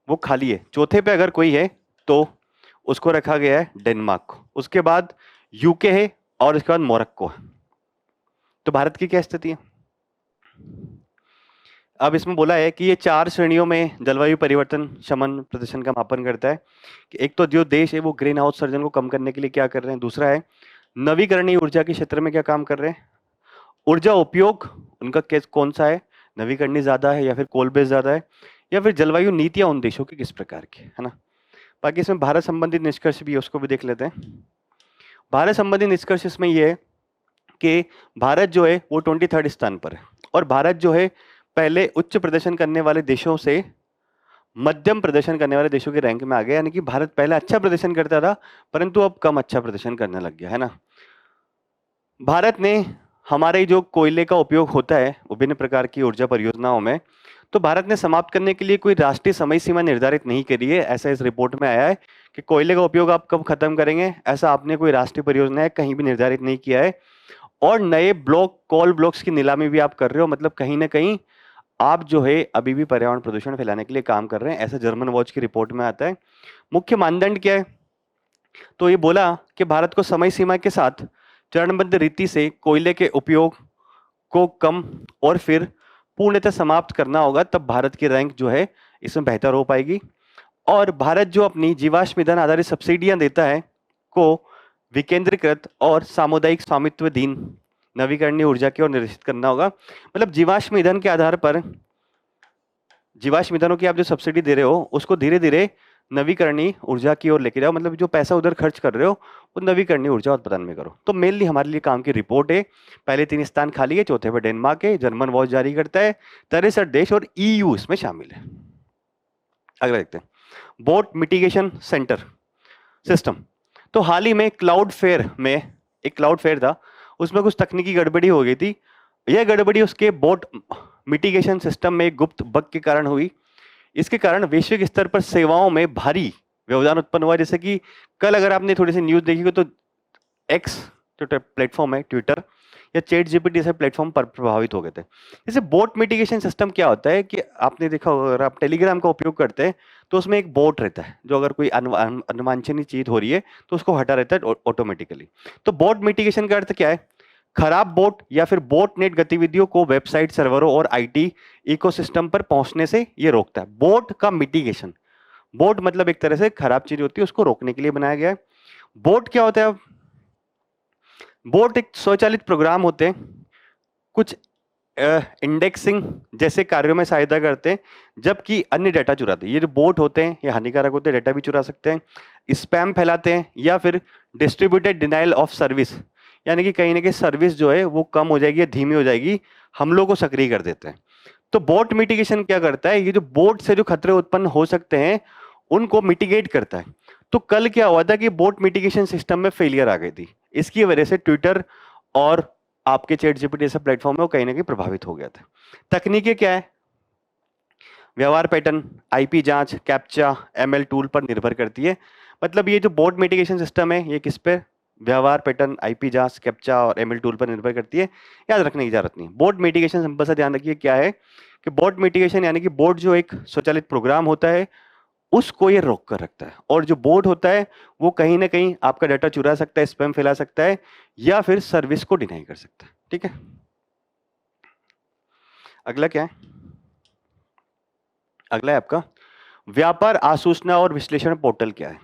वो खाली है। चौथे पे अगर कोई है तो उसको रखा गया है डेनमार्क को, उसके बाद यूके है और उसके बाद मोरक्को है। तो भारत की क्या स्थिति है? अब इसमें बोला है कि ये 4 श्रेणियों में जलवायु परिवर्तन शमन प्रदर्शन का मापन करता है कि एक तो जो देश है वो ग्रीन हाउस उत्सर्जन को कम करने के लिए क्या कर रहे हैं, दूसरा है नवीकरणीय ऊर्जा के क्षेत्र में क्या काम कर रहे हैं, ऊर्जा उपयोग उनका कौन सा है, नवीकरणीय ज्यादा है या फिर कोल बेस ज्यादा है, या फिर जलवायु नीतियां उन देशों की किस प्रकार की है ना। बाकी इसमें भारत संबंधित निष्कर्ष भी है, उसको भी देख लेते हैं। भारत संबंधित निष्कर्ष इसमें यह है कि भारत जो है वो 23rd स्थान पर है और भारत जो है पहले उच्च प्रदर्शन करने वाले देशों से मध्यम प्रदर्शन करने वाले देशों के रैंक में आ गया, यानी कि भारत पहले अच्छा प्रदर्शन करता था परंतु अब कम अच्छा प्रदर्शन करने लग गया है ना। भारत ने हमारे जो कोयले का उपयोग होता है विभिन्न प्रकार की ऊर्जा परियोजनाओं में, तो भारत ने समाप्त करने के लिए कोई राष्ट्रीय समय सीमा निर्धारित नहीं करी है। ऐसा इस रिपोर्ट में आया है कि कोयले का उपयोग आप कब खत्म करेंगे, ऐसा आपने कोई राष्ट्रीय परियोजना है कहीं भी निर्धारित नहीं किया है। और नए कोल ब्लॉक्स की नीलामी भी आप कर रहे हो, मतलब कहीं ना कहीं आप जो है अभी भी पर्यावरण प्रदूषण फैलाने के लिए काम कर रहे हैं, ऐसा जर्मन वॉच की रिपोर्ट में आता है। मुख्य मानदंड क्या है, तो ये बोला कि भारत को समय सीमा के साथ चरणबद्ध रीति से कोयले के उपयोग को कम और फिर पूर्णतः समाप्त करना होगा, तब भारत की रैंक जो है इसमें बेहतर हो पाएगी। और भारत जो अपनी जीवाश्म ईंधन आधारित सब्सिडियां देता है को विकेंद्रीकृत और सामुदायिक स्वामित्वधीन नवीकरणीय ऊर्जा की ओर निर्देशित करना होगा। मतलब जीवाश्म ईंधन के आधार पर जीवाश्म ईंधनों की आप जो सब्सिडी दे रहे हो उसको धीरे धीरे नवीकरणीय ऊर्जा की ओर लेके जाओ, मतलब जो पैसा उधर खर्च कर रहे हो वो नवीकरणीय ऊर्जा उत्पादन में करो। तो मेनली हमारे लिए काम की रिपोर्ट है। पहले 3 स्थान खाली है, चौथे पे डेनमार्क है, जर्मन वॉच जारी करता है, 63 देश और EU इसमें शामिल है। अगला देखते हैं, बोट मिटिगेशन सेंटर सिस्टम। तो हाल ही में क्लाउड फेयर में एक क्लाउड फेयर था, उसमें कुछ तकनीकी गड़बड़ी हो गई थी। यह गड़बड़ी उसके बोट मिटिगेशन सिस्टम में गुप्त बग के कारण हुई। इसके कारण वैश्विक स्तर पर सेवाओं में भारी व्यवधान उत्पन्न हुआ। जैसे कि कल अगर आपने थोड़ी सी न्यूज देखी हो तो एक्स जो प्लेटफॉर्म है, ट्विटर या चैट जीपीटी से प्लेटफॉर्म पर प्रभावित हो गए थे। जैसे बोट मिटिगेशन सिस्टम क्या होता है कि आपने देखा होगा, अगर आप टेलीग्राम का उपयोग करते हैं तो उसमें एक बोट रहता है जो अगर कोई अनवांछनीय चीज हो रही है तो उसको हटा रहता है ऑटोमेटिकली। तो बोट मिटिगेशन का अर्थ क्या है, खराब बोट या फिर बोट नेट गतिविधियों को वेबसाइट सर्वरों और IT इकोसिस्टम पर पहुंचने से ये रोकता है। बोट का मिटिगेशन, बोट मतलब एक तरह से खराब चीज होती है उसको रोकने के लिए बनाया गया है। बोट क्या होता है, बोट एक स्वचालित प्रोग्राम होते हैं, कुछ इंडेक्सिंग जैसे कार्यों में सहायता करते हैं, जबकि अन्य डेटा चुराते हैं। ये जो बोट होते हैं ये हानिकारक होते हैं, डेटा भी चुरा सकते हैं, स्पैम फैलाते हैं, या फिर डिस्ट्रीब्यूटेड डिनाइल ऑफ सर्विस, यानी कि कहीं ना कहीं सर्विस जो है वो कम हो जाएगी या धीमी हो जाएगी, हमलों को सक्रिय कर देते हैं। तो बोट मिटिगेशन क्या करता है, ये जो बोट से जो खतरे उत्पन्न हो सकते हैं उनको मिटिगेट करता है। तो कल क्या हुआ था कि बोट मिटिगेशन सिस्टम में फेलियर आ गई थी, इसकी वजह से ट्विटर और आपके चैट जीपीटी जैसा प्लेटफॉर्म है वो कहीं ना कहीं प्रभावित हो गया था। तकनीकें क्या है, व्यवहार पैटर्न, IP जांच, कैप्चा, ML टूल पर निर्भर करती है। मतलब ये जो बोट मिटिगेशन सिस्टम है ये किस पे व्यवहार पैटर्न आईपी जांच, कैप्चा और एमएल टूल पर निर्भर करती है, याद रखने की जरूरत नहीं। बोर्ड मिटिगेशन सिंपल सा ध्यान रखिए क्या है कि बोर्ड मिटिगेशन यानी कि बोर्ड जो एक स्वचालित प्रोग्राम होता है उसको ये रोक कर रखता है, और जो बोर्ड होता है वो कहीं ना कहीं आपका डाटा चुरा सकता है, स्पैम फैला सकता है, या फिर सर्विस को डिनाई कर सकता है। ठीक है, अगला क्या है? अगला है आपका व्यापार आसूचना और विश्लेषण पोर्टल। क्या है?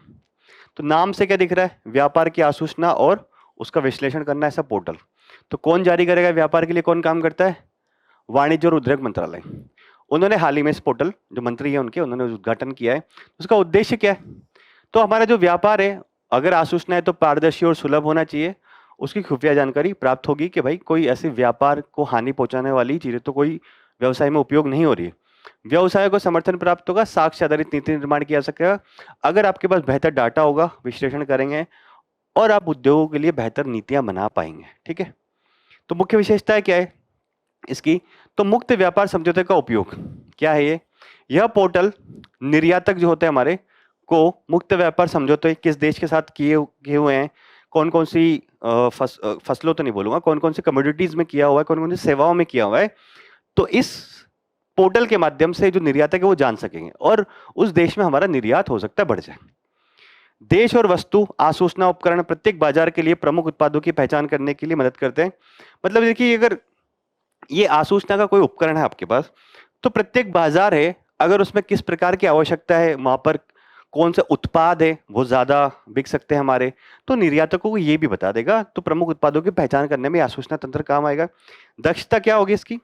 तो नाम से क्या दिख रहा है? व्यापार की आसूचना और उसका विश्लेषण करना ऐसा पोर्टल। तो कौन जारी करेगा? व्यापार के लिए कौन काम करता है? वाणिज्य और उद्योग मंत्रालय। उन्होंने हाल ही में इस पोर्टल, जो मंत्री है उनके, उन्होंने उद्घाटन किया है। उसका उद्देश्य क्या है? तो हमारा जो व्यापार है, अगर आसूचना है तो पारदर्शी और सुलभ होना चाहिए। उसकी खुफिया जानकारी प्राप्त होगी कि भाई कोई ऐसे व्यापार को हानि पहुंचाने वाली चीजें तो कोई व्यवसाय में उपयोग नहीं हो रही है। व्यवसाय को समर्थन प्राप्त होगा, साक्ष्य आधारित नीति निर्माण किया जा सकेगा अगर आपके पास बेहतर डाटा होगा, विश्लेषण करेंगे और आप उद्योगों के लिए बेहतर नीतियां बना पाएंगे। ठीक है, तो मुख्य विशेषता क्या है इसकी? तो मुक्त व्यापार समझौते का उपयोग क्या है ये? यह पोर्टल निर्यातक जो होते हैं हमारे को मुक्त व्यापार समझौते किस देश के साथ किए हुए हैं, कौन कौन सी फसलों तो नहीं बोलूंगा, कौन कौन सी कमोडिटीज में किया हुआ है, कौन कौन सी सेवाओं में किया हुआ है, तो इस पोर्टल के माध्यम से जो निर्यातक है वो जान सकेंगे और उस देश में हमारा निर्यात हो सकता है बढ़ जाए। देश और वस्तु आसूचना उपकरण प्रत्येक बाजार के लिए प्रमुख उत्पादों की पहचान करने के लिए मदद करते हैं। मतलब देखिए, अगर ये आसूचना का कोई उपकरण है आपके पास, तो प्रत्येक बाजार है, अगर उसमें किस प्रकार की आवश्यकता है, वहां पर कौन से उत्पाद है वो ज्यादा बिक सकते हैं हमारे, तो निर्यातकों को ये भी बता देगा। तो प्रमुख उत्पादों की पहचान करने में आसूचना तंत्र काम आएगा। दक्षता क्या होगी इसकी?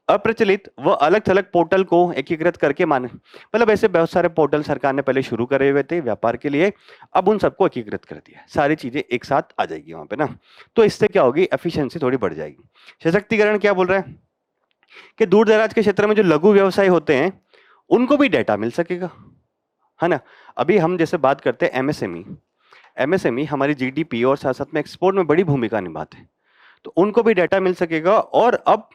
अप्रचलित व अलग थलग पोर्टल को एकीकृत करके माने, मतलब ऐसे बहुत सारे पोर्टल सरकार ने पहले शुरू करे हुए थे व्यापार के लिए, अब उन सबको एकीकृत कर दिया, सारी चीजें एक साथ आ जाएगी वहां पे ना। तो इससे क्या होगी? एफिशिएंसी थोड़ी बढ़ जाएगी। सशक्तिकरण क्या बोल रहे हैं कि दूर दराज के क्षेत्र में जो लघु व्यवसाय होते हैं उनको भी डेटा मिल सकेगा, है ना। अभी हम जैसे बात करते हैं एमएसएमई हमारी जीडीपी और साथ साथ में एक्सपोर्ट में बड़ी भूमिका निभाते हैं, तो उनको भी डाटा मिल सकेगा। और अब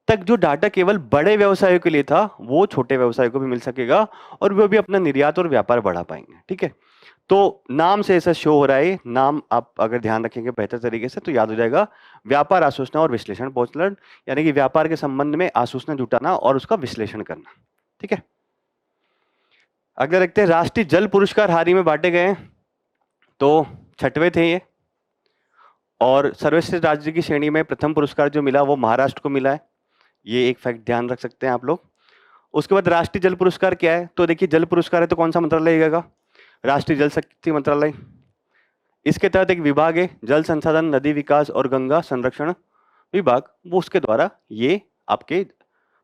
तक जो डाटा केवल बड़े व्यवसायों के लिए था वो छोटे व्यवसायों को भी मिल सकेगा और वो भी अपना निर्यात और व्यापार बढ़ा पाएंगे। ठीक है, तो नाम से ऐसा शो हो रहा है, नाम आप अगर ध्यान रखेंगे बेहतर तरीके से तो याद हो जाएगा, व्यापार आसूचना और विश्लेषण पोर्टल, यानी कि व्यापार के संबंध में आसूचना जुटाना और उसका विश्लेषण करना। ठीक है, अगर देखते हैं राष्ट्रीय जल पुरस्कार हाल ही में बांटे गए हैं, तो 6वें थे ये, और सर्वश्रेष्ठ राज्य की श्रेणी में प्रथम पुरस्कार जो मिला वो महाराष्ट्र को मिला है। ये एक फैक्ट ध्यान रख सकते हैं आप लोग। उसके बाद राष्ट्रीय जल पुरस्कार क्या है? तो देखिए, जल पुरस्कार है तो कौन सा मंत्रालय देगा? राष्ट्रीय जल शक्ति मंत्रालय। इसके तहत एक विभाग है जल संसाधन, नदी विकास और गंगा संरक्षण विभाग, वो उसके द्वारा ये आपके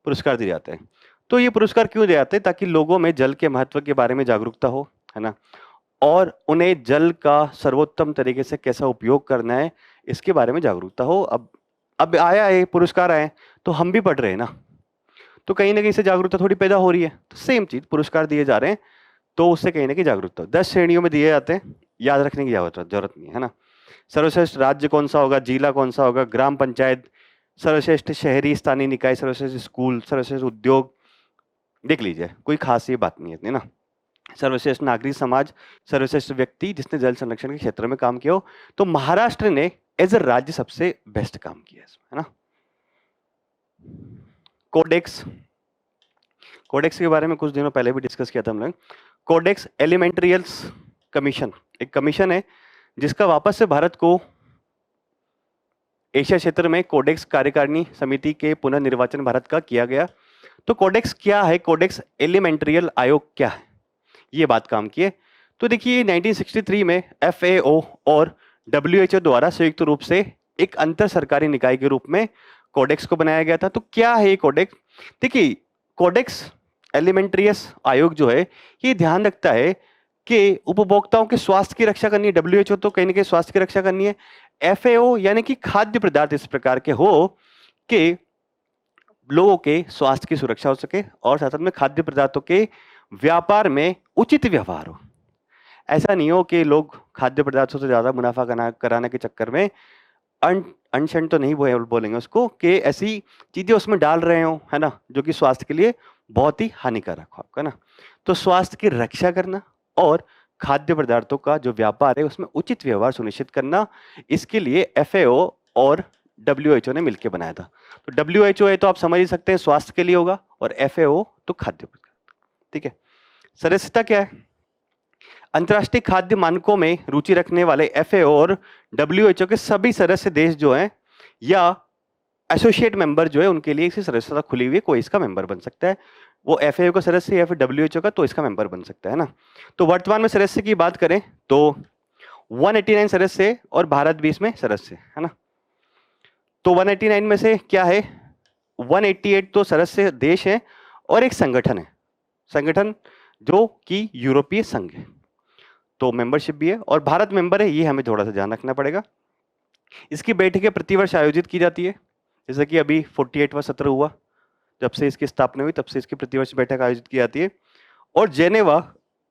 पुरस्कार दिए जाते हैं। तो ये पुरस्कार क्यों दिए जाते हैं? ताकि लोगों में जल के महत्व के बारे में जागरूकता हो, है ना, और उन्हें जल का सर्वोत्तम तरीके से कैसा उपयोग करना है इसके बारे में जागरूकता हो। अब आया है पुरस्कार आए तो हम भी पढ़ रहे हैं ना, तो कहीं ना कहीं से जागरूकता थोड़ी पैदा हो रही है। तो सेम चीज, पुरस्कार दिए जा रहे हैं तो उससे कहीं ना कहीं जागरूकता। 10 श्रेणियों में दिए जाते हैं, याद रखने की जरूरत नहीं है ना। सर्वश्रेष्ठ राज्य कौन सा होगा, जिला कौन सा होगा, ग्राम पंचायत, सर्वश्रेष्ठ शहरी स्थानीय निकाय, सर्वश्रेष्ठ स्कूल, सर्वश्रेष्ठ उद्योग, देख लीजिए, कोई खास ये बात नहीं है इतनी ना। सर्वश्रेष्ठ नागरिक समाज, सर्वश्रेष्ठ व्यक्ति जिसने जल संरक्षण के क्षेत्र में काम किया हो। तो महाराष्ट्र ने एज अ राज्य सबसे बेस्ट काम किया इसमें, है ना। कोडेक्स के बारे में कुछ दिनों पहले भी डिस्कस किया था हमने। कोडेक्स एलिमेंट्रियल्स कमीशन एक कमीशन है जिसका वापस से भारत को एशिया क्षेत्र में कोडेक्स कार्यकारिणी समिति के पुनर्निर्वाचन भारत का किया गया। तो कोडेक्स क्या है? कोडेक्स एलिमेंट्रियल आयोग क्या है, ये बात काम की है। तो देखिए, 1963 में FAO और WHO द्वारा संयुक्त रूप से एक अंतर सरकारी निकाय के रूप में कोडेक्स को बनाया गया था। तो क्या है ये कोडेक्स? देखिए, कोडेक्स एलिमेंट्रियस आयोग जो है ये ध्यान रखता है कि उपभोक्ताओं के स्वास्थ्य की रक्षा करनी है। WHO तो कहीं ना कहीं स्वास्थ्य की रक्षा करनी है। FAO यानी कि खाद्य पदार्थ इस प्रकार के हो कि लोगों के स्वास्थ्य की सुरक्षा हो सके और साथ साथ में खाद्य पदार्थों के व्यापार में उचित व्यवहार हो। ऐसा नहीं हो कि लोग खाद्य पदार्थों से ज्यादा मुनाफा कराने के चक्कर में अनशन तो नहीं बोलेंगे उसको, कि ऐसी चीजें उसमें डाल रहे हो, है ना, जो कि स्वास्थ्य के लिए बहुत ही हानिकारक हो आपका ना। तो स्वास्थ्य की रक्षा करना और खाद्य पदार्थों का जो व्यापार है उसमें उचित व्यवहार सुनिश्चित करना, इसके लिए FAO और WHO ने मिलकर बनाया था। तो WHO है तो आप समझ ही सकते हैं स्वास्थ्य के लिए होगा, और FAO तो खाद्य पदार्थ। ठीक है। सदस्यता क्या है? अंतर्राष्ट्रीय खाद्य मानकों में रुचि रखने वाले FAO और WHO के सभी सदस्य देश जो हैं या एसोसिएट मेंबर जो है उनके लिए इसकी सदस्यता खुली हुई है, कोई इसका मेंबर बन सकता है। वो FAO का सदस्य या फिर WHO का, तो इसका मेंबर बन सकता है ना। तो वर्तमान में सदस्य की बात करें तो 189 सदस्य और भारत भी इसमें सदस्य है ना। तो 189 में से क्या है, 188 तो सदस्य देश है और एक संगठन है, संगठन जो कि यूरोपीय संघ है, तो मेंबरशिप भी है, और भारत मेंबर है, ये हमें थोड़ा सा ध्यान रखना पड़ेगा। इसकी बैठकें प्रतिवर्ष आयोजित की जाती है, जैसे कि अभी 48वां सत्र हुआ, जब से इसकी स्थापना हुई तब से इसकी प्रतिवर्ष बैठक आयोजित की जाती है। और जेनेवा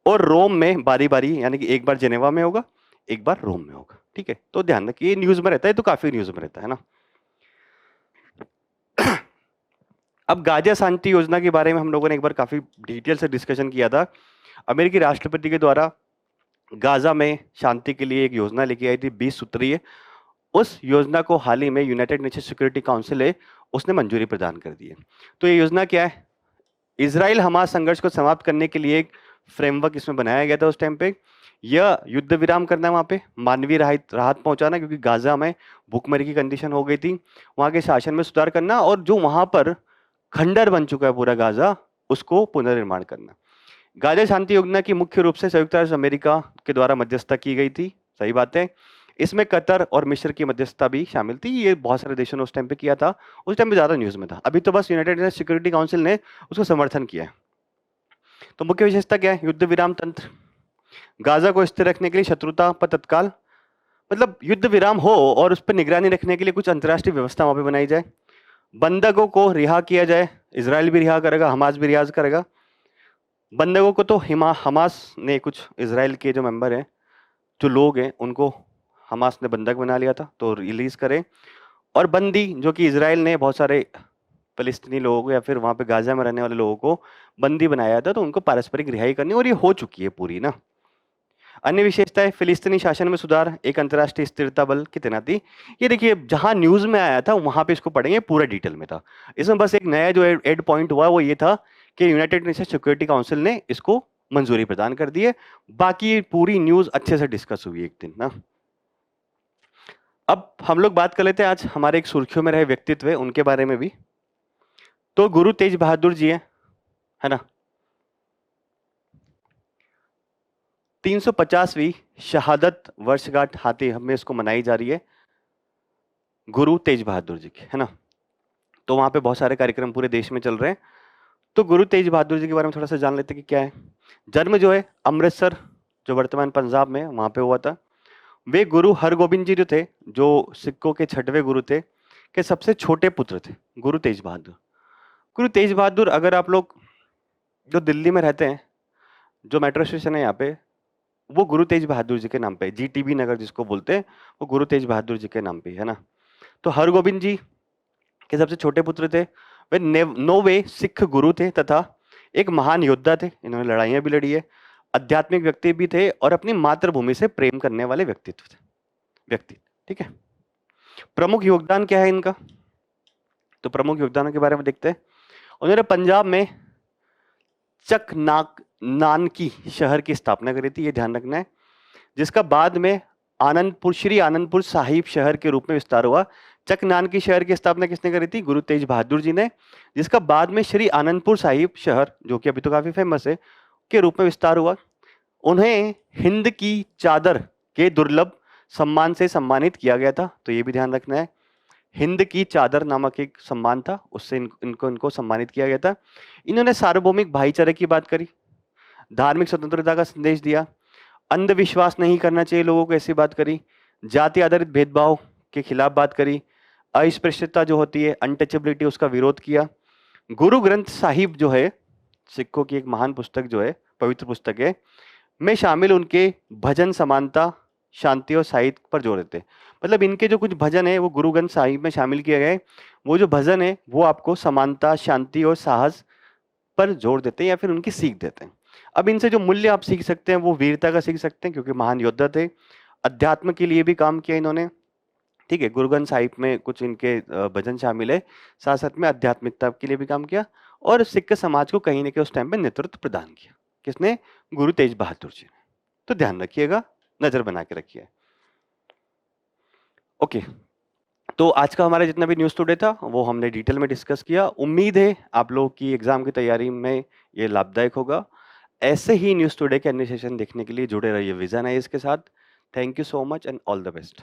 और रोम में बारी बारी, यानी कि एक बार जेनेवा में होगा, एक बार रोम में होगा। ठीक है, तो ध्यान रखिए, न्यूज में रहता है, तो काफी न्यूज में रहता है ना। अब गाजा शांति योजना के बारे में हम लोगों ने एक बार काफी डिटेल से डिस्कशन किया था। अमेरिकी राष्ट्रपति के द्वारा गाजा में शांति के लिए एक योजना लेके आई थी, 20 सूत्रीय। उस योजना को हाल ही में यूनाइटेड नेशन सिक्योरिटी काउंसिल है, उसने मंजूरी प्रदान कर दी है। तो ये योजना क्या है? इजराइल हमास संघर्ष को समाप्त करने के लिए एक फ्रेमवर्क इसमें बनाया गया था उस टाइम पे। यह युद्ध विराम करना, वहां पे मानवीय राहत पहुंचाना, क्योंकि गाजा में भूखमरी की कंडीशन हो गई थी, वहां के शासन में सुधार करना, और जो वहां पर खंडर बन चुका है पूरा गाजा, उसको पुनर्निर्माण करना। गाजा शांति योजना की मुख्य रूप से संयुक्त राज्य अमेरिका के द्वारा मध्यस्थता की गई थी, सही बात है। इसमें कतर और मिस्र की मध्यस्थता भी शामिल थी। ये बहुत सारे देशों ने उस टाइम पे किया था, उस टाइम पे ज्यादा न्यूज में था। अभी तो बस यूनाइटेड नेशन सिक्योरिटी काउंसिल ने उसको समर्थन किया है। तो मुख्य विशेषता क्या है? युद्ध विराम तंत्र, गाजा को स्थिर रखने के लिए शत्रुता पर तत्काल, मतलब युद्ध विराम हो और उस पर निगरानी रखने के लिए कुछ अंतर्राष्ट्रीय व्यवस्था वहां पर बनाई जाए। बंधकों को रिहा किया जाए, इसराइल भी रिहा करेगा, हमास भी रिहा करेगा। बंधकों को तो हमास ने, कुछ इसराइल के जो मेंबर हैं, जो लोग हैं, उनको हमास ने बंधक बना लिया था, तो रिलीज करें। और बंदी जो कि इसराइल ने बहुत सारे फलस्तीनी लोगों को या फिर वहां पे गाजा में रहने वाले लोगों को बंदी बनाया था, तो उनको पारस्परिक रिहाई करनी, और ये हो चुकी है पूरी ना। अन्य विशेषता है फिलिस्तीनी शासन में सुधार, एक अंतर्राष्ट्रीय स्थिरता बल की तैनाती। ये देखिए, जहां न्यूज में आया था वहां पे इसको पढ़ेंगे, पूरा डिटेल में था। इसमें बस एक नया जो एड पॉइंट हुआ वो ये था कि यूनाइटेड नेशन सिक्योरिटी काउंसिल ने इसको मंजूरी प्रदान कर दी है। बाकी पूरी न्यूज अच्छे से डिस्कस हुई एक दिन ना। अब हम लोग बात कर लेते हैं आज हमारे एक सुर्खियों में रहे व्यक्तित्व है उनके बारे में भी। तो गुरु तेज बहादुर जी है ना। 350वीं शहादत वर्षगांठ हाथी हमें इसको मनाई जा रही है गुरु तेज बहादुर जी की, है ना। तो वहां पे बहुत सारे कार्यक्रम पूरे देश में चल रहे हैं। तो गुरु तेज बहादुर जी के बारे में थोड़ा सा जान लेते हैं कि क्या है। जन्म जो है अमृतसर, जो वर्तमान पंजाब में, वहां पे हुआ था। वे गुरु हरगोबिंद जी जो थे, जो सिखों के 6वें गुरु थे, के सबसे छोटे पुत्र थे गुरु तेज बहादुर। गुरु तेज बहादुर, अगर आप लोग जो दिल्ली में रहते हैं, जो मेट्रो स्टेशन है यहाँ पे, वो गुरु तेज बहादुर जी के नाम पे, GTB नगर जिसको बोलते हैं, वो गुरु तेज बहादुर जी के नाम पे है ना। तो हरगोबिंद जी के सबसे छोटे पुत्र थे। वे 9वें सिख गुरु थे तथा एक महान योद्धा थे। इन्होंने लड़ाइयां भी लड़ी है, आध्यात्मिक व्यक्ति भी थे और अपनी मातृभूमि से प्रेम करने वाले व्यक्ति। ठीक है। प्रमुख योगदान क्या है इनका? तो प्रमुख योगदानों के बारे में देखते हैं। उन्होंने पंजाब में नानकी शहर की स्थापना करी थी, ये ध्यान रखना है, जिसका बाद में श्री आनंदपुर साहिब शहर के रूप में विस्तार हुआ। नानकी शहर की स्थापना किसने करी थी? गुरु तेज बहादुर जी ने, जिसका बाद में श्री आनंदपुर साहिब शहर, जो कि अभी तो काफी फेमस है, के रूप में विस्तार हुआ। उन्हें हिंद की चादर के दुर्लभ सम्मान से सम्मानित किया गया था, तो ये भी ध्यान रखना है। हिंद की चादर नामक एक सम्मान था, उससे इनको सम्मानित किया गया था। इन्होंने सार्वभौमिक भाईचारे की बात करी, धार्मिक स्वतंत्रता का संदेश दिया, अंधविश्वास नहीं करना चाहिए लोगों को, ऐसी बात करी, जाति आधारित भेदभाव के खिलाफ बात करी, अस्पृश्यता जो होती है, अनटचेबिलिटी, उसका विरोध किया। गुरु ग्रंथ साहिब जो है सिखों की एक महान पुस्तक, जो है पवित्र पुस्तक है, में शामिल उनके भजन समानता, शांति और साहित्य पर जोर देते हैं। मतलब इनके जो कुछ भजन है वो गुरु ग्रंथ साहिब में शामिल किए गए। वो जो भजन है वो आपको समानता, शांति और साहस पर जोर देते हैं या फिर उनकी सीख देते हैं। अब इनसे जो मूल्य आप सीख सकते हैं वो वीरता का सीख सकते हैं, क्योंकि महान योद्धा थे। अध्यात्म के लिए भी काम किया इन्होंने, ठीक है। गुरु ग्रंथ साहिब में कुछ इनके भजन शामिल है, साथ साथ में आध्यात्मिकता के लिए भी काम किया, और सिख समाज को कहीं ना कहीं उस टाइम पे नेतृत्व प्रदान किया। किसने? गुरु तेज बहादुर जी ने। तो ध्यान रखिएगा, नजर बना के रखिए। ओके, तो आज का हमारा जितना भी न्यूज़ टुडे था वो हमने डिटेल में डिस्कस किया। उम्मीद है आप लोगों की एग्जाम की तैयारी में ये लाभदायक होगा। ऐसे ही न्यूज़ टुडे के अन्य सेशन देखने के लिए जुड़े रहिए विजन आईएएस के साथ। Thank you so much and all the best.